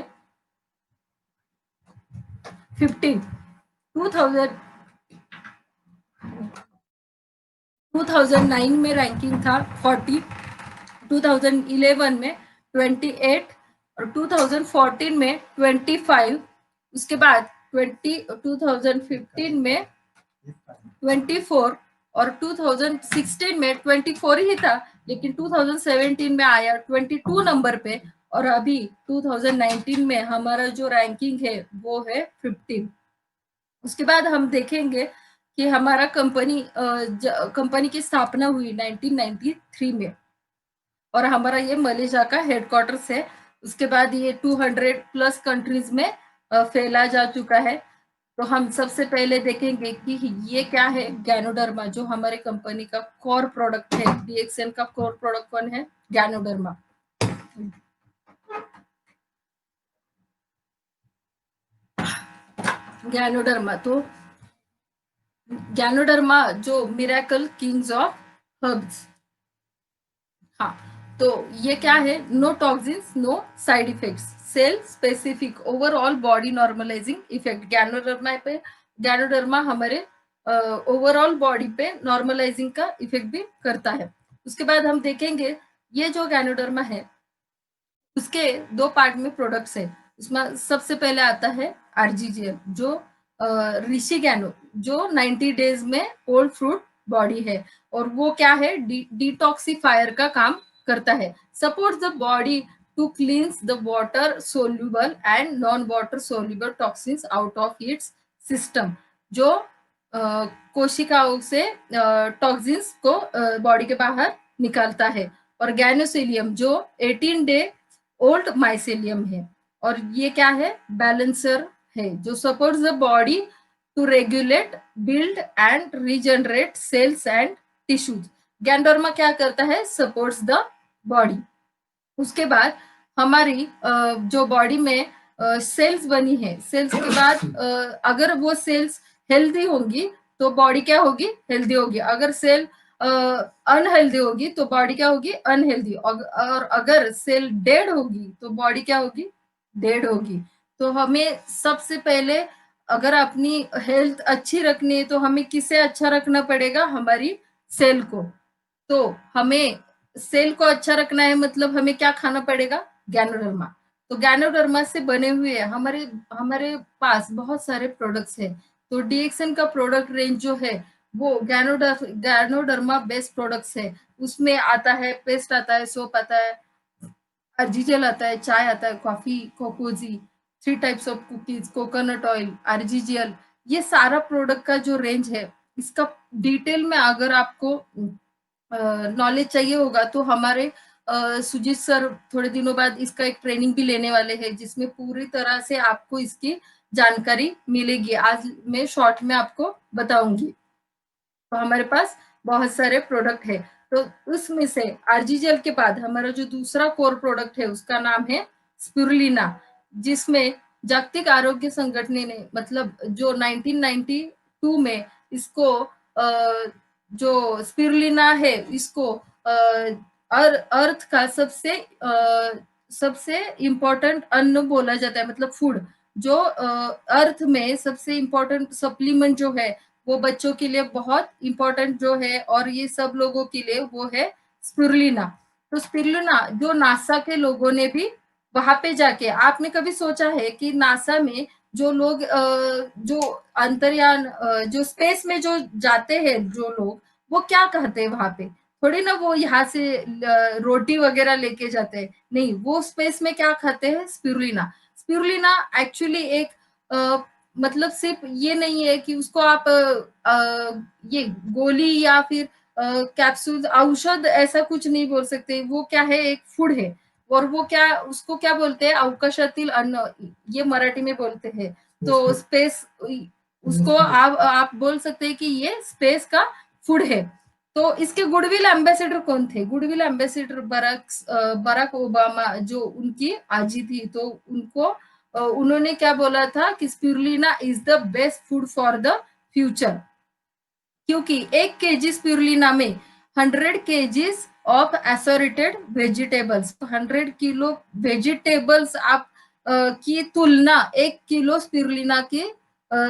15। 2009 में रैंकिंग था 40, 2011 में 28 और 2014 में 25। उसके बाद 2015 में 24 और 2016 में 24 ही था, लेकिन 2017 में आया 22 नंबर पे, और अभी 2019 में हमारा जो रैंकिंग है वो है 15। उसके बाद हम देखेंगे कि हमारा कंपनी की स्थापना हुई 1993 में, और हमारा ये मलेशिया का हेडक्वार्टर्स है। उसके बाद ये 200 प्लस कंट्रीज में फैला जा चुका है। तो हम सबसे पहले देखेंगे कि ये क्या है गैनोडर्मा, जो हमारे कंपनी का कोर प्रोडक्ट है। डीएक्सएन का कोर प्रोडक्ट कौन है? गैनोडर्मा। गैनोडर्मा, तो गैनोडर्मा जो मिरेकल किंग्स ऑफ हर्ब्स। हाँ, तो ये क्या है? No toxins, no side effects, cell specific, overall body normalising effect. Ganoderma हमारे ओवरऑल बॉडी पे नॉर्मलाइजिंग का इफेक्ट भी करता है। उसके बाद हम देखेंगे ये जो गैनोडर्मा है उसके 2 पार्ट में प्रोडक्ट्स है। उसमें सबसे पहले आता है आरजीजीएल, जो ऋषि गैनो, जो 90 डेज में ओल्ड फ्रूट बॉडी है, और वो क्या है? डिटॉक्सिफायर का काम करता है। Supports the body to cleanse the water soluble and non water soluble toxins out of its system, जो कोशिकाओं से टॉक्सिन्स को बॉडी के बाहर निकालता है। और गैनोसिलियम जो 18 डे ओल्ड माइसेलियम है, और ये क्या है? बैलेंसर है, जो supports the body to regulate, build and regenerate cells and tissues. Ganoderma क्या करता है? Supports the body. उसके बाद हमारी जो बॉडी में सेल्स बनी है, सेल्स के बाद अगर वो सेल्स हेल्दी होंगी तो बॉडी क्या होगी? हेल्दी होगी। अगर सेल अनहेल्दी होगी तो बॉडी क्या होगी? अनहेल्दी। और अगर सेल डेड होगी तो बॉडी क्या होगी? डेड होगी। तो हमें सबसे पहले अगर अपनी हेल्थ अच्छी रखनी है तो हमें किसे अच्छा रखना पड़ेगा? हमारी सेल को। तो हमें सेल को अच्छा रखना है, मतलब हमें क्या खाना पड़ेगा? गैनोडर्मा। तो गैनोडर्मा से बने हुए हमारे हमारे पास बहुत सारे प्रोडक्ट्स हैं। तो डीएक्सएन का प्रोडक्ट रेंज जो है वो गैनोडर्मा बेस्ड प्रोडक्ट्स है। उसमें आता है पेस्ट, आता है सोप, आता है आरजीजेल, आता है चाय, आता है coffee, Cocozhi, 3 types of cookies, coconut oil, RGGL. ये सारा प्रोडक्ट का जो रेंज है, इसका डिटेल में अगर आपको नॉलेज चाहिए होगा तो हमारे सुजीत सर थोड़े दिनों बाद इसका एक ट्रेनिंग भी लेने वाले हैं, जिसमें पूरी तरह से आपको इसकी जानकारी मिलेगी। आज मैं शॉर्ट में आपको बताऊंगी। तो हमारे पास बहुत सारे प्रोडक्ट है। तो उसमें से आरजीजेल के बाद हमारा जो दूसरा कोर प्रोडक्ट है उसका नाम है स्पिरुलिना, जिसमें जागतिक आरोग्य संगठन ने, मतलब जो 1992 में इसको जो स्पिरुलिना है इसको अर्थ का सबसे इम्पोर्टेंट अन्न बोला जाता है, मतलब फूड। जो अर्थ में सबसे इम्पोर्टेंट सप्लीमेंट जो है वो बच्चों के लिए बहुत इम्पोर्टेंट जो है, और ये सब लोगों के लिए वो है स्पिरुलिना। तो स्पिरुलिना जो नासा के लोगों ने भी वहां पे जाके, आपने कभी सोचा है कि नासा में जो लोग जो अंतरियान जो स्पेस में जो जाते हैं जो लोग, वो क्या कहते हैं वहां पे? थोड़ी ना वो यहाँ से रोटी वगैरह लेके जाते हैं, नहीं, वो स्पेस में क्या खाते हैं? स्पिरुलिना। स्पिरुलिना एक्चुअली एक मतलब सिर्फ ये नहीं है कि उसको आप ये गोली या फिर कैप्सूल, औषध ऐसा कुछ नहीं बोल सकते। वो क्या है? एक फूड है। और वो क्या, उसको क्या बोलते हैं? अवकाशातील अन्न, ये मराठी में बोलते हैं। तो स्पेस, उसको आप बोल सकते हैं कि ये स्पेस का फूड है। तो इसके गुडविल एम्बेसडर कौन थे? गुडविल एम्बेसडर बराक ओबामा, जो उनकी आजी थी, तो उनको उन्होंने क्या बोला था कि spirulina is the best food for the future, क्योंकि 1 केजी स्पिरुलिना में 100 KGs of assorted vegetables, 100 kilo vegetables आप की तुलना 1 किलो स्पिरुलिना के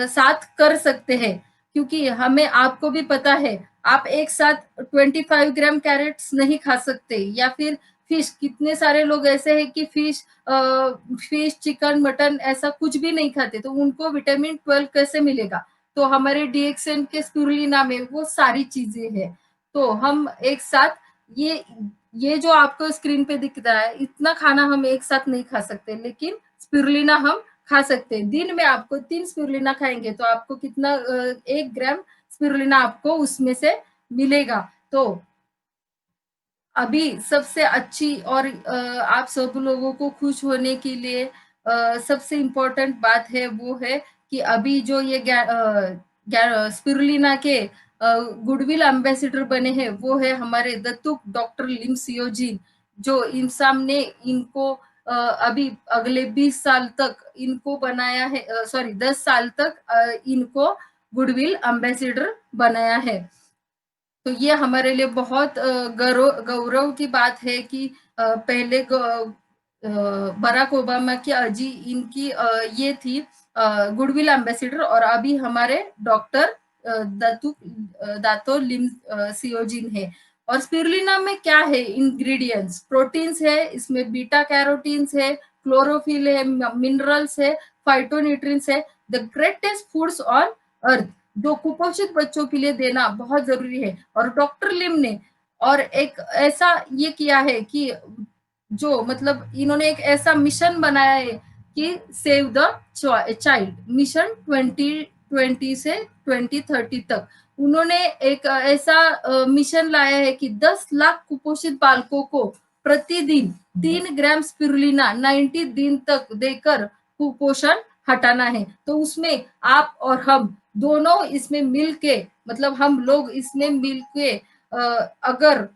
साथ कर सकते हैं। क्योंकि हमें, आपको भी पता है, आप एक साथ 25 ग्राम कैरेट्स नहीं खा सकते, या फिर फिश, कितने सारे लोग ऐसे हैं कि फिश चिकन मटन ऐसा कुछ भी नहीं खाते, तो उनको विटामिन 12 कैसे मिलेगा? तो हमारे डीएक्सएन के स्पिरुलिना में वो सारी चीजें हैं। तो हम एक साथ ये जो आपको स्क्रीन पे दिख रहा है, इतना खाना हम एक साथ नहीं खा सकते, लेकिन स्पिरुलिना हम खा सकते हैं। दिन में आपको 3 स्पिरुलिना खाएंगे तो आपको कितना 1 ग्राम स्पिरुलिना आपको उसमें से मिलेगा। तो अभी सबसे अच्छी और आप सब लोगों को खुश होने के लिए सबसे इम्पोर्टेंट बात है वो है कि अभी जो ये स्पिरुलिना के गुडविल एम्बेसडर बने हैं वो है हमारे दत्तुक डॉक्टर लिम सियोजिन, जो इंसाम ने इनको अभी अगले 20 साल तक इनको बनाया है, सॉरी 10 साल तक इनको गुडविल एम्बेसडर बनाया है। तो ये हमारे लिए बहुत गौरव की बात है कि पहले बराक ओबामा की अजी इनकी ये थी गुडविल एम्बेसडर, और अभी हमारे डॉक्टर दातो लिम सियोजिन है। और स्पिरुलिना में क्या है इंग्रेडिएंट्स? प्रोटीन्स है, इसमें बीटा कैरोटीन्स है, क्लोरोफिल है, मिनरल्स है, फाइटोन्यूट्रिएंट्स है, the greatest foods on earth, जो कुपोषित बच्चों के लिए देना बहुत जरूरी है। और डॉक्टर लिम ने और एक ऐसा ये किया है कि जो मतलब इन्होंने एक ऐसा मिशन बनाया है कि सेव द चाइल्ड मिशन 2020 से 2030 तक। उन्होंने एक ऐसा मिशन लाया है कि 10 लाख कुपोषित बालकों को प्रतिदिन 3 ग्राम स्पिरुलिना 90 दिन तक देकर कुपोषण हटाना है। तो उसमें आप और हम दोनों इसमें मिलके, मतलब हम लोग इसमें मिलके अगर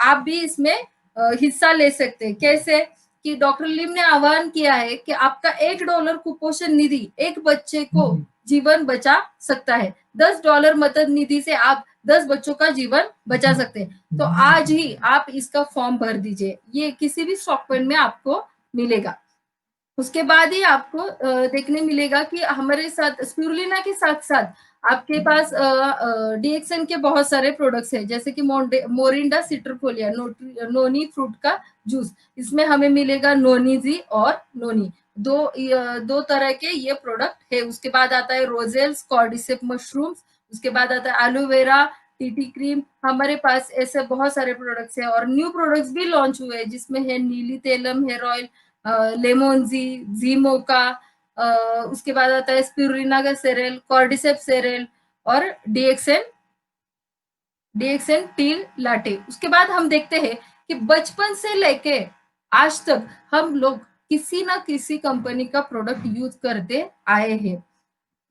आप भी इसमें हिस्सा ले सकते हैं। कैसे? कि डॉक्टर लिम ने आह्वान किया है कि आपका $1 कुपोषण निधि एक बच्चे को जीवन बचा सकता है। $10 मदद निधि से आप 10 बच्चों का जीवन बचा सकते हैं। तो आज ही आप इसका फॉर्म भर दीजिए, ये किसी भी स्टॉक पॉइंट में आपको मिलेगा। उसके बाद ही आपको देखने मिलेगा कि हमारे साथ स्पिरुलिना के साथ साथ आपके पास डीएक्सएन के बहुत सारे प्रोडक्ट्स हैं, जैसे कि मोरिंडा सिट्रिफोलिया नोनी फ्रूट का जूस, इसमें हमें मिलेगा नोनीजी और नोनी, दो तरह के ये प्रोडक्ट है। उसके बाद आता है रोजेल्स कॉर्डिसेप मशरूम्स, उसके बाद आता है एलोवेरा टीटी क्रीम। हमारे पास ऐसे बहुत सारे प्रोडक्ट्स हैं और न्यू प्रोडक्ट्स भी लॉन्च हुए हैं, जिसमें है नीली तेलम हेयर ऑयल, लेमोनजी, जीमोका, उसके बाद आता है स्पिरुलिना का सेरेल, कॉर्डिसेप सेरेल और डीएक्सएन टील लाटे। उसके बाद हम देखते हैं कि बचपन से लेके आज तक हम लोग किसी ना किसी कंपनी का प्रोडक्ट यूज करते आए हैं।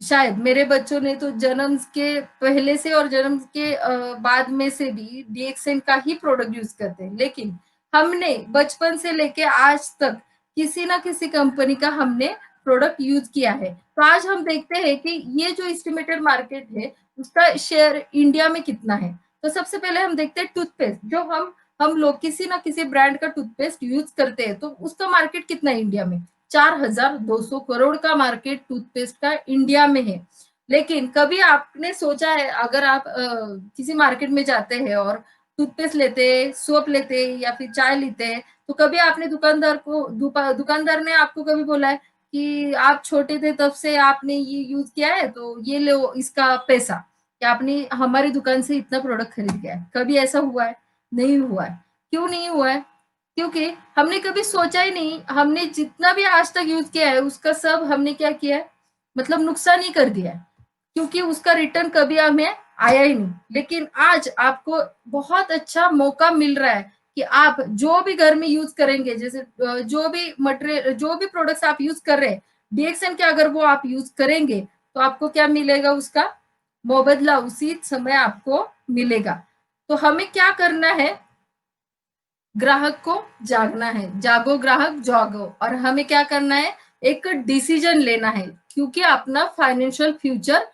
शायद मेरे बच्चों ने तो जन्म के पहले से और जन्म के बाद में से भी डीएक्सएन का ही प्रोडक्ट यूज करते हैं, लेकिन हमने बचपन से लेके आज तक किसी ना किसी कंपनी का हमने प्रोडक्ट यूज किया है। तो आज हम देखते हैं कि ये जो एस्टिमेटेड मार्केट है उसका शेयर इंडिया में कितना है। तो सबसे पहले हम देखते हैं टूथपेस्ट, जो हम लोग किसी ना किसी ब्रांड का टूथपेस्ट यूज करते हैं, तो उसका मार्केट कितना है इंडिया में? 4200 करोड़ का मार्केट टूथपेस्ट का इंडिया में है। लेकिन कभी आपने सोचा है, अगर आप किसी मार्केट में जाते हैं और टूथपेस्ट लेते हैं, सोप लेते हैं या फिर चाय लेते हैं, तो कभी आपने दुकानदार ने आपको कभी बोला है कि आप छोटे थे तब से आपने ये यूज किया है तो ये लो इसका पैसा, कि आपने हमारी दुकान से इतना प्रोडक्ट खरीद गया है? कभी ऐसा हुआ है? नहीं हुआ है। क्यों नहीं हुआ है? क्योंकि हमने कभी सोचा ही नहीं, हमने जितना भी आज तक यूज किया है उसका सब हमने क्या किया है, मतलब नुकसान ही कर दिया है, क्योंकि उसका रिटर्न कभी हमें आया ही नहीं। लेकिन आज आपको बहुत अच्छा मौका मिल रहा है कि आप जो भी घर में यूज करेंगे, जैसे जो भी मटेरियल, जो भी प्रोडक्ट्स आप यूज कर रहे हैं डीएक्सएन के, अगर वो आप यूज करेंगे तो आपको क्या मिलेगा, उसका मुबादला उसी समय आपको मिलेगा। तो हमें क्या करना है, ग्राहक को जागना है, जागो ग्राहक जागो, और हमें क्या करना है, एक डिसीजन लेना है, क्योंकि अपना फाइनेंशियल फ्यूचर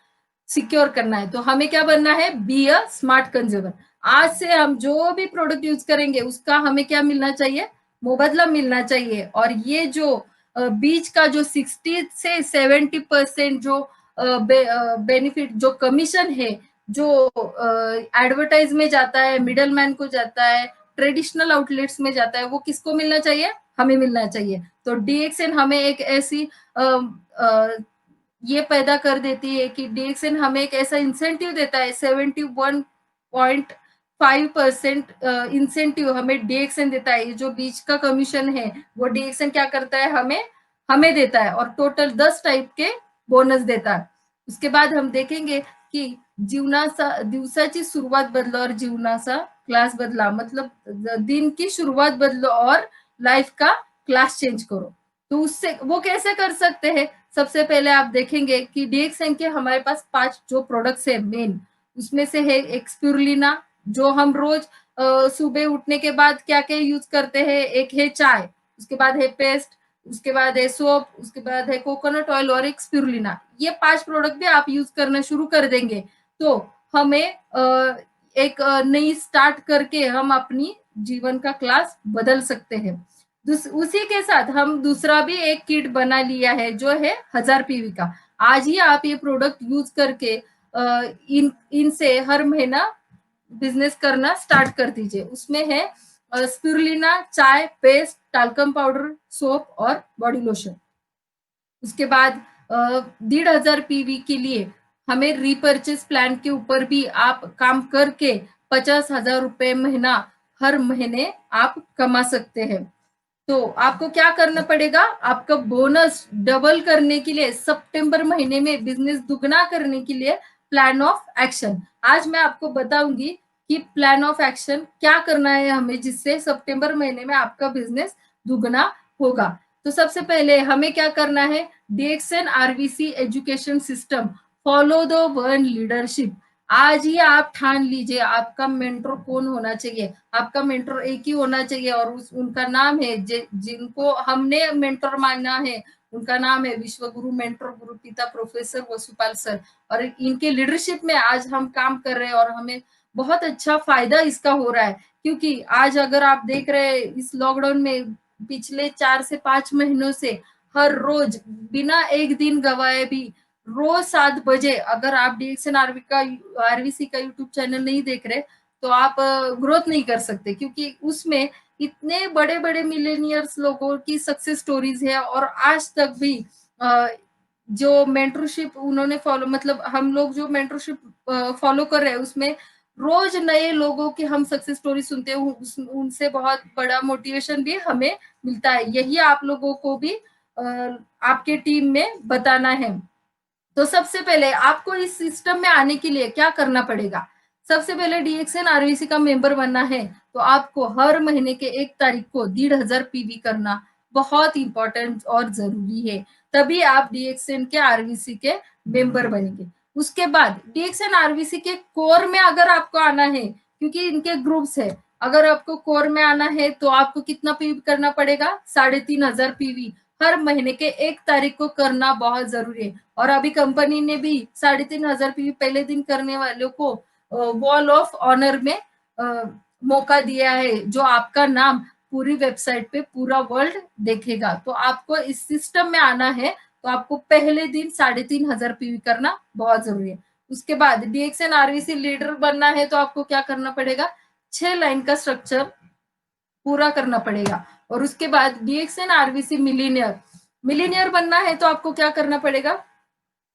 सिक्योर करना है। तो हमें क्या बनना है, बी अ स्मार्ट कंज्यूमर। आज से हम जो भी प्रोडक्ट यूज करेंगे उसका हमें क्या मिलना चाहिए, मुबादला मिलना चाहिए। और ये जो बीच का जो 60 से 70% जो बेनिफिट, जो कमीशन है, जो एडवर्टाइज में जाता है, मिडल मैन को जाता है, ट्रेडिशनल आउटलेट्स में जाता है वो किसको मिलना चाहिए, हमें मिलना चाहिए। तो DXN हमें एक ऐसी ये पैदा कर देती है कि DXN हमें एक ऐसा इंसेंटिव देता है, 71.5% इंसेंटिव हमें DXN देता है। ये जो बीच का कमीशन है वो DXN क्या करता है, हमें देता है, और टोटल 10 टाइप के बोनस देता है। उसके बाद हम देखेंगे की दिवसाची सुरुवात बदला और जीवनाचा क्लास बदला, मतलब दिन की शुरुआत बदलो और लाइफ का क्लास चेंज करो। तो उससे वो कैसे कर सकते हैं, सबसे पहले आप देखेंगे कि DXN के हमारे पास 5 जो प्रोडक्ट्स है मेन, उसमें से है एक स्पिरुलिना, जो हम रोज सुबह उठने के बाद क्या क्या यूज करते हैं, एक है चाय, उसके बाद है पेस्ट, उसके बाद है सोप, उसके बाद है कोकोनट ऑयल और एक स्पिरुलिना। ये 5 प्रोडक्ट भी आप यूज करना शुरू कर देंगे तो हमें एक नई स्टार्ट करके हम अपनी जीवन का क्लास बदल सकते हैं। उसी के साथ हम दूसरा भी एक किट बना लिया है जो है 1000 PV का। आज ही आप ये प्रोडक्ट यूज करके इनसे हर महीना बिजनेस करना स्टार्ट कर दीजिए। उसमें है स्पिरुलिना, चाय, पेस्ट, टाल्कम पाउडर, सोप और बॉडी लोशन। उसके बाद 1500 PV के लिए हमें रीपर्चेस प्लान के ऊपर भी आप काम करके 50,000 रुपए महीना हर महीने आप कमा सकते हैं। तो आपको क्या करना पड़ेगा, आपका बोनस डबल करने के लिए, सितंबर महीने में बिजनेस दुगना करने के लिए प्लान ऑफ एक्शन आज मैं आपको बताऊंगी कि प्लान ऑफ एक्शन क्या करना है हमें, जिससे सितंबर महीने में आपका बिजनेस दुगना होगा। तो सबसे पहले हमें क्या करना है, DXN RVC education system follow the one leadership. आज ही आप ठान लीजिए आपका मेंटर कौन होना चाहिए। आपका मेंटर एक ही होना चाहिए और उनका नाम है, जिनको हमने मेंटर माना है उनका नाम है विश्वगुरु मेंटर गुरु पिता प्रोफेसर वसुपाल सर। और इनके लीडरशिप में आज हम काम कर रहे हैं और हमें बहुत अच्छा फायदा इसका हो रहा है। क्योंकि आज अगर आप देख रहे हैं इस लॉकडाउन में पिछले 4 से 5 महीनों से हर रोज बिना एक दिन गवाए भी रोज 7 बजे, अगर आप DXN RVC का यूट्यूब चैनल नहीं देख रहे तो आप ग्रोथ नहीं कर सकते, क्योंकि उसमें इतने बड़े बड़े मिलेनियर्स लोगों की सक्सेस स्टोरीज है। और आज तक भी जो मेंटरशिप उन्होंने फॉलो, मतलब हम लोग जो मेंटरशिप फॉलो कर रहे हैं उसमें रोज नए लोगों की हम सक्सेस स्टोरी सुनते हैं, उनसे बहुत बड़ा मोटिवेशन भी हमें मिलता है। यही आप लोगों को भी आपके टीम में बताना है। तो सबसे पहले आपको इस सिस्टम में आने के लिए क्या करना पड़ेगा, सबसे पहले DXN RVC का मेंबर बनना है तो आपको हर महीने के 1 तारीख को 1500 PV करना बहुत इंपॉर्टेंट और जरूरी है, तभी आप DXN के RVC के मेंबर बनेंगे। उसके बाद DXN RVC के कोर में अगर आपको आना है, क्योंकि इनके ग्रुप्स है, अगर आपको कोर में आना है तो आपको कितना PV करना पड़ेगा, 3500 PV हर महीने के 1 तारीख को करना बहुत जरूरी है। और अभी कंपनी ने भी 3500 PV पहले दिन करने वालों को वॉल ऑफ ऑनर में मौका दिया है, जो आपका नाम पूरी वेबसाइट पे पूरा वर्ल्ड देखेगा। तो आपको इस सिस्टम में आना है तो आपको पहले दिन 3500 PV करना बहुत जरूरी है। उसके बाद DXN RVC लीडर बनना है तो आपको क्या करना पड़ेगा, 6 लाइन का स्ट्रक्चर पूरा करना पड़ेगा। और उसके बाद DXN RVC मिलीनियर बनना है तो आपको क्या करना पड़ेगा,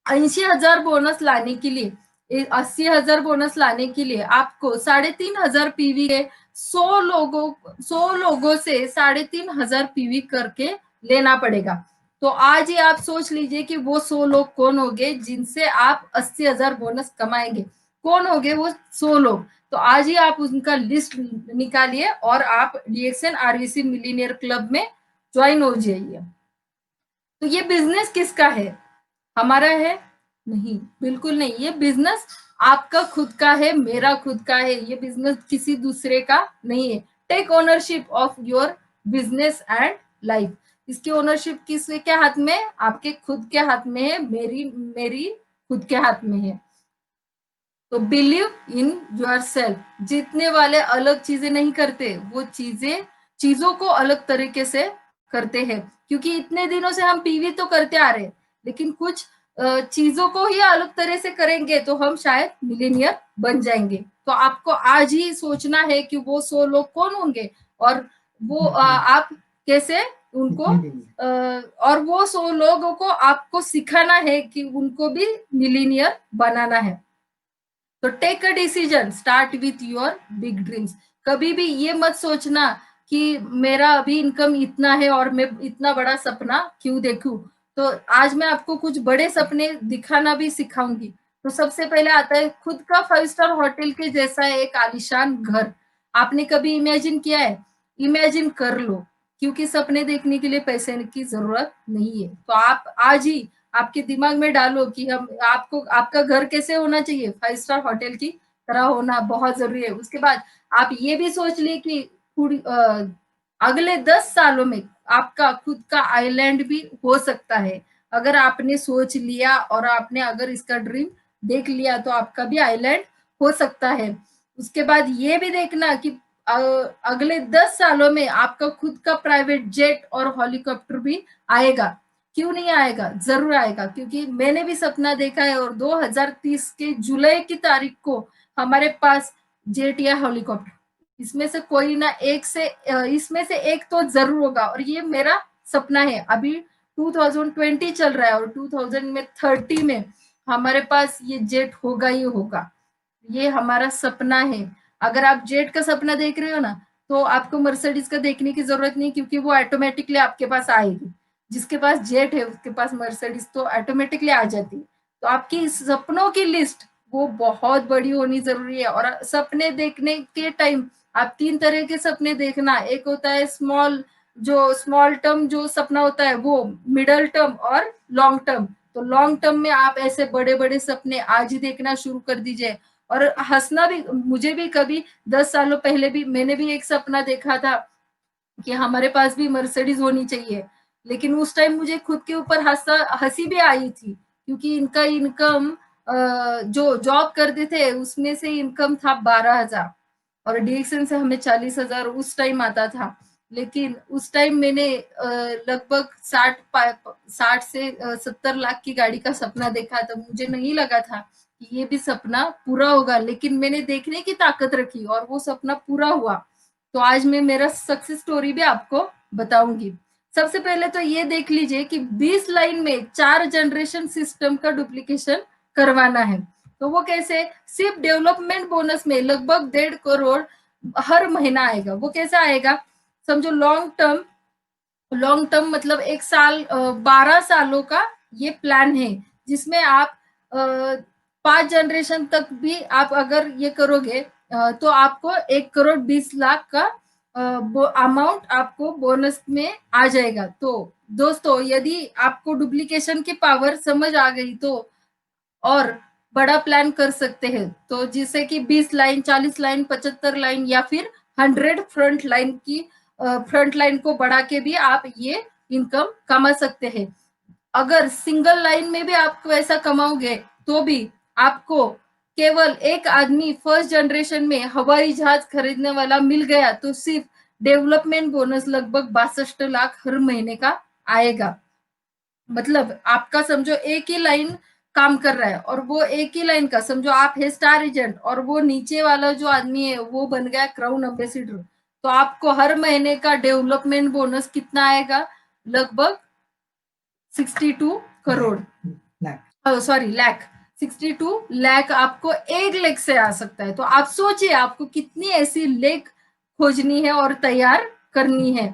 80,000 बोनस लाने के लिए, 80,000 बोनस लाने के लिए आपको 3500 PV के 100 लोगों से 3500 PV करके लेना पड़ेगा। तो आज ही आप सोच लीजिए कि वो 100 लोग कौन होंगे जिनसे आप 80,000 बोनस कमाएंगे, कौन होंगे वो 100 लोग। तो आज ही आप उनका लिस्ट निकालिए और आप DXN RVC मिलीनियर क्लब में ज्वाइन हो जाइए। तो ये बिजनेस किसका है, हमारा है? नहीं, बिल्कुल नहीं। ये बिजनेस आपका खुद का है, मेरा खुद का है। ये बिजनेस किसी दूसरे का नहीं है। Take ownership of your business and life. इसकी ओनरशिप किसके हाथ में, आपके खुद के हाथ में है, मेरी खुद के हाथ में है। तो बिलीव इन योरसेल्फ। जीतने वाले अलग चीजें नहीं करते, वो चीजों को अलग तरीके से करते हैं। क्योंकि इतने दिनों से हम PV तो करते आ रहे, लेकिन कुछ चीजों को ही अलग तरह से करेंगे तो हम शायद मिलेनियर बन जाएंगे। तो आपको आज ही सोचना है कि वो 100 लोग कौन होंगे और वो आप कैसे उनको और वो 100 लोगों को आपको सिखाना है कि उनको भी मिलेनियर बनाना है। तो take a decision, start with your big dreams. कभी भी ये मत सोचना कि मेरा अभी इनकम इतना है और मैं इतना बड़ा सपना क्यों देखूं। तो आज मैं आपको कुछ बड़े सपने दिखाना भी सिखाऊंगी। तो सबसे पहले आता है खुद का 5 स्टार होटल के जैसा एक आलीशान घर। आपने कभी इमेजिन किया है? इमेजिन कर लो, क्योंकि सपने देखने के लिए पैसे की जरूरत नहीं है। तो आप आज ही आपके दिमाग में डालो कि हम आपको आपका घर कैसे होना चाहिए, 5 स्टार होटल की तरह होना बहुत जरूरी है। उसके बाद आप ये भी सोच लिए कि अगले 10 सालों में आपका खुद का आइलैंड भी हो सकता है। अगर आपने सोच लिया और आपने अगर इसका ड्रीम देख लिया तो आपका भी आइलैंड हो सकता है। उसके बाद ये भी देखना कि अगले 10 सालों में आपका खुद का प्राइवेट जेट और हेलीकॉप्टर भी आएगा। क्यों नहीं आएगा? जरूर आएगा, क्योंकि मैंने भी सपना देखा है और 2030 के जुलाई की तारीख को हमारे पास जेट या हेलीकॉप्टर इसमें से कोई ना एक से इसमें से एक तो जरूर होगा। और ये मेरा सपना है। अभी 2020 चल रहा है और 2030 में हमारे पास ये जेट होगा ही होगा। ये हमारा सपना है। अगर आप जेट का सपना देख रहे हो ना, तो आपको मर्सिडीज का देखने की जरूरत नहीं, क्योंकि वो ऑटोमेटिकली आपके पास आएगी। जिसके पास जेट है उसके पास मर्सिडीज तो ऑटोमेटिकली आ जाती है। तो आपकी सपनों की लिस्ट वो बहुत बड़ी होनी जरूरी है। और सपने देखने के टाइम आप 3 तरह के सपने देखना। एक होता है स्मॉल टर्म जो सपना होता है वो, मिडल टर्म और लॉन्ग टर्म। तो लॉन्ग टर्म में आप ऐसे बड़े बड़े सपने आज ही देखना शुरू कर दीजिए। और हंसना भी, मुझे भी कभी 10 सालों पहले भी मैंने भी एक सपना देखा था कि हमारे पास भी मर्सिडीज होनी चाहिए। लेकिन उस टाइम मुझे खुद के ऊपर हंसी भी आई थी, क्योंकि इनका इनकम जो जॉब करते थे उसमें से इनकम था 12,000 और डीएक्सन से हमें 40,000 उस टाइम आता था। लेकिन उस टाइम मैंने लगभग 60 से 70 लाख की गाड़ी का सपना देखा था। मुझे नहीं लगा था कि ये भी सपना पूरा होगा, लेकिन मैंने देखने की ताकत रखी और वो सपना पूरा हुआ। तो आज मैं मेरा सक्सेस स्टोरी भी आपको बताऊंगी। सबसे पहले तो ये देख लीजिए कि 20 लाइन में 4 जनरेशन सिस्टम का डुप्लीकेशन करवाना है। तो वो कैसे? सिर्फ डेवलपमेंट बोनस में लगभग 1.5 करोड़ हर महीना आएगा। वो कैसे आएगा? समझो लॉन्ग टर्म मतलब 1 साल 12 सालों का ये प्लान है, जिसमें आप 5 जनरेशन तक भी आप अगर ये करोगे तो आपको 1,20,00,000 का अमाउंट आपको बोनस में आ जाएगा। तो दोस्तों, यदि आपको डुप्लीकेशन की पावर समझ आ गई तो और बड़ा प्लान कर सकते हैं। तो जिससे कि 20 लाइन, 40 लाइन, 75 लाइन या फिर 100 फ्रंट लाइन को बढ़ा के भी आप ये इनकम कमा सकते हैं। अगर सिंगल लाइन में भी आप वैसा कमाओगे तो भी आपको केवल एक आदमी फर्स्ट जनरेशन में हवाई जहाज खरीदने वाला मिल गया तो सिर्फ डेवलपमेंट बोनस लगभग 62 लाख हर महीने का आएगा। मतलब आपका समझो एक ही लाइन काम कर रहा है और वो एक ही लाइन का, समझो आप है स्टार एजेंट और वो नीचे वाला जो आदमी है वो बन गया क्राउन एम्बेसिडर। तो आपको हर महीने का डेवलपमेंट बोनस कितना आएगा? लगभग 62 करोड़, सॉरी लाख। 62 लाख आपको 1 लाख से आ सकता है। तो आप सोचिए आपको कितनी ऐसी लेख खोजनी है और तैयार करनी है।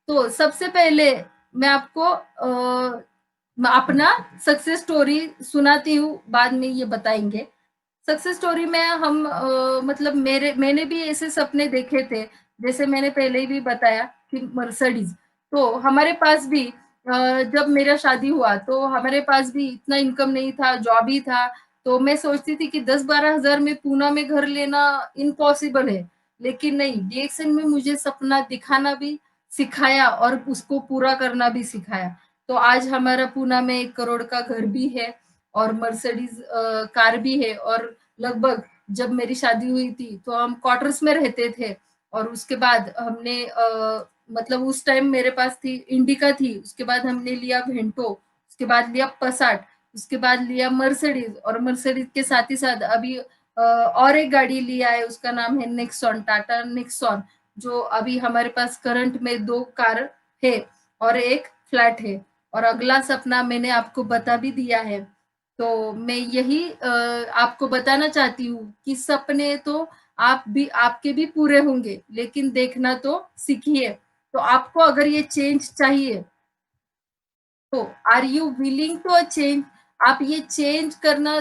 तो सबसे पहले मैं आपको अपना सक्सेस स्टोरी सुनाती हूँ, बाद में ये बताएंगे। सक्सेस स्टोरी में हम मतलब मैंने भी ऐसे सपने देखे थे, जैसे मैंने पहले ही भी बताया कि मर्सिडीज। तो हमारे पास भी जब मेरा शादी हुआ तो हमारे पास भी इतना इनकम नहीं था, जॉब ही था। तो मैं सोचती थी कि 10-12 हजार में पूना में घर लेना इम्पॉसिबल है। लेकिन नहीं, डीएक्सन में मुझे सपना दिखाना भी सिखाया और उसको पूरा करना भी सिखाया। तो आज हमारा पूना में 1 करोड़ का घर भी है और मर्सिडीज कार भी है। और लगभग जब मेरी शादी हुई थी तो हम क्वार्टर्स में रहते थे। और उसके बाद हमने मतलब उस टाइम मेरे पास थी इंडिका थी, उसके बाद हमने लिया वेंटो, उसके बाद लिया पसाट। उसके बाद लिया मर्सिडीज, और मर्सिडीज के साथ ही साथ अभी और एक गाड़ी लिया है, उसका नाम है नेक्सॉन, टाटा नेक्सॉन, जो अभी हमारे पास करंट में 2 कार है और एक फ्लैट है। और अगला सपना मैंने आपको बता भी दिया है। तो मैं यही आपको बताना चाहती हूँ कि सपने तो आपके भी पूरे होंगे, लेकिन देखना तो सीखिए। तो आपको अगर ये चेंज चाहिए तो are you willing to a change? आप ये चेंज करना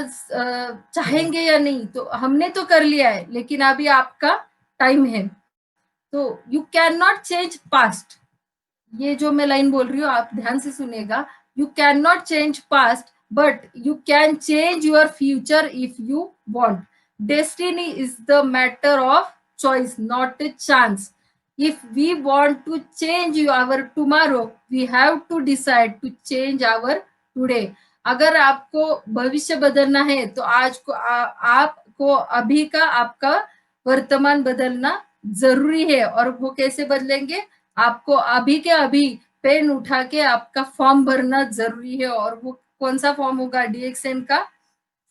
चाहेंगे या नहीं? तो हमने तो कर लिया है, लेकिन अभी आपका टाइम है। तो you can not change past. ये जो मैं लाइन बोल रही हूँ आप ध्यान से सुनिएगा। You can not change past, but you can change your future if you want. Destiny is the matter of choice, not a chance. If we want to change our tomorrow, we have to decide to change our today. अगर आपको भविष्य बदलना है तो आज को आपको अभी का आपका वर्तमान बदलना जरूरी है। और वो कैसे बदलेंगे? आपको अभी के अभी पेन उठा के आपका फॉर्म भरना जरूरी है। और वो कौन सा फॉर्म होगा? डीएक्सएन का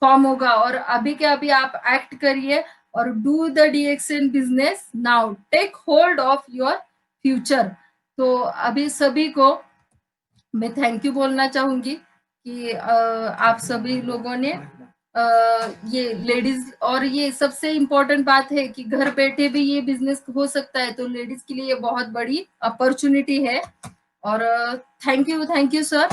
फॉर्म होगा। और अभी के अभी आप एक्ट करिए और do the DXN business now, take hold of your future. तो अभी सभी को मैं थैंक यू बोलना चाहूंगी कि आप सभी लोगों ने ये लेडीज, और ये सबसे इम्पोर्टेंट बात है कि घर बैठे भी ये बिजनेस हो सकता है, तो लेडीज के लिए ये बहुत बड़ी अपॉर्चुनिटी है। और thank you sir.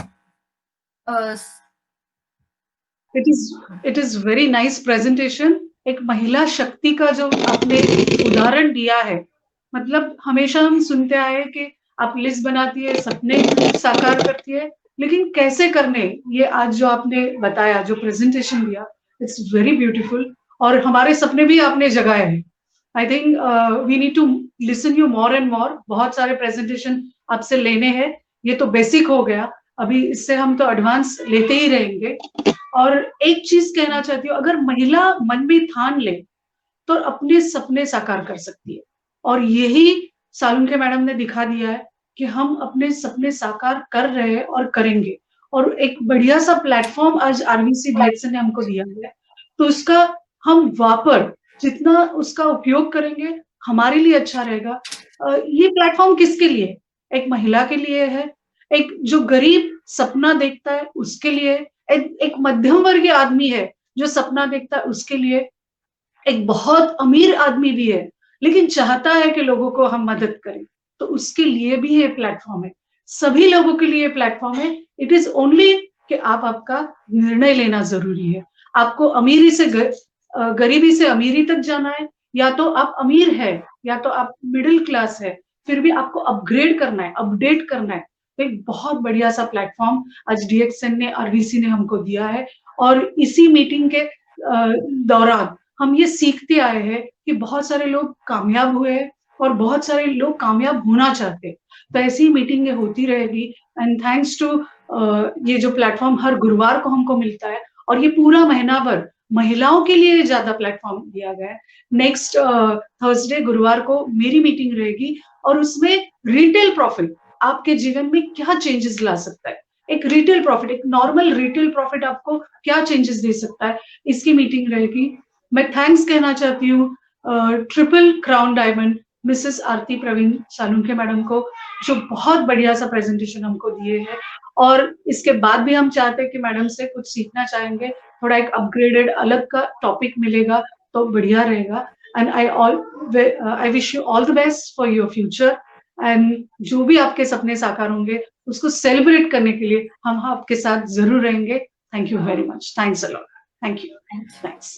It is very nice presentation. एक महिला शक्ति का जो आपने उदाहरण दिया है, मतलब हमेशा हम सुनते आए कि आप लिस्ट बनाती है, सपने साकार करती है, लेकिन कैसे करने, ये आज जो आपने बताया, जो प्रेजेंटेशन दिया, इट्स वेरी ब्यूटीफुल। और हमारे सपने भी आपने जगाए हैं। I think we need to listen you more and more. बहुत सारे प्रेजेंटेशन आपसे लेने हैं, ये तो बेसिक हो गया, अभी इससे हम तो एडवांस लेते ही रहेंगे। और एक चीज कहना चाहती हूँ, अगर महिला मन में ठान ले तो अपने सपने साकार कर सकती है। और यही सालुंखे मैडम ने दिखा दिया है कि हम अपने सपने साकार कर रहे हैं और करेंगे। और एक बढ़िया सा प्लेटफॉर्म आज आरवीसी डीएक्सएन ने हमको दिया है, तो उसका हम वापर जितना उसका उपयोग करेंगे हमारे लिए अच्छा रहेगा। ये प्लेटफॉर्म किसके लिए? एक महिला के लिए है, एक जो गरीब सपना देखता है उसके लिए, एक मध्यम वर्गीय आदमी है जो सपना देखता है उसके लिए, एक बहुत अमीर आदमी भी है लेकिन चाहता है कि लोगों को हम मदद करें, तो उसके लिए भी ये प्लेटफॉर्म है। सभी लोगों के लिए प्लेटफॉर्म है। इट इज ओनली कि आपका निर्णय लेना जरूरी है। आपको अमीरी से गरीबी से अमीरी तक जाना है, या तो आप अमीर है या तो आप मिडिल क्लास है, फिर भी आपको अपग्रेड करना है, अपडेट करना है। तो एक बहुत बढ़िया सा प्लेटफॉर्म आज डीएक्सएन ने, आरवीसी ने हमको दिया है। और इसी मीटिंग के दौरान हम ये सीखते आए हैं कि बहुत सारे लोग कामयाब हुए हैं और बहुत सारे लोग कामयाब होना चाहते हैं। तो ऐसी मीटिंगें होती रहेगी। एंड थैंक्स टू ये जो प्लेटफॉर्म हर गुरुवार को हमको मिलता है, और ये पूरा महीना भर महिलाओं के लिए ज्यादा प्लेटफॉर्म दिया गया है। नेक्स्ट थर्सडे गुरुवार को मेरी मीटिंग रहेगी, और उसमें रिटेल प्रॉफिट आपके जीवन में क्या चेंजेस ला सकता है, एक रिटेल प्रॉफिट, एक नॉर्मल रिटेल प्रॉफिट आपको क्या चेंजेस दे सकता है, इसकी मीटिंग रहेगी। मैं थैंक्स कहना चाहती हूँ triple crown diamond Mrs Aarti Praveen Salunkhe madam को, जो बहुत बढ़िया सा प्रेजेंटेशन हमको दिए हैं। और इसके बाद भी हम चाहते हैं कि मैडम से कुछ सीखना चाहेंगे, थोड़ा एक अपग्रेडेड अलग का टॉपिक मिलेगा तो बढ़िया रहेगा। And I wish you all the best for your future. And जो भी आपके सपने साकार होंगे उसको सेलिब्रेट करने के लिए हम आपके साथ जरूर रहेंगे। Thank you very much. Thanks a lot. Thank you. Thanks.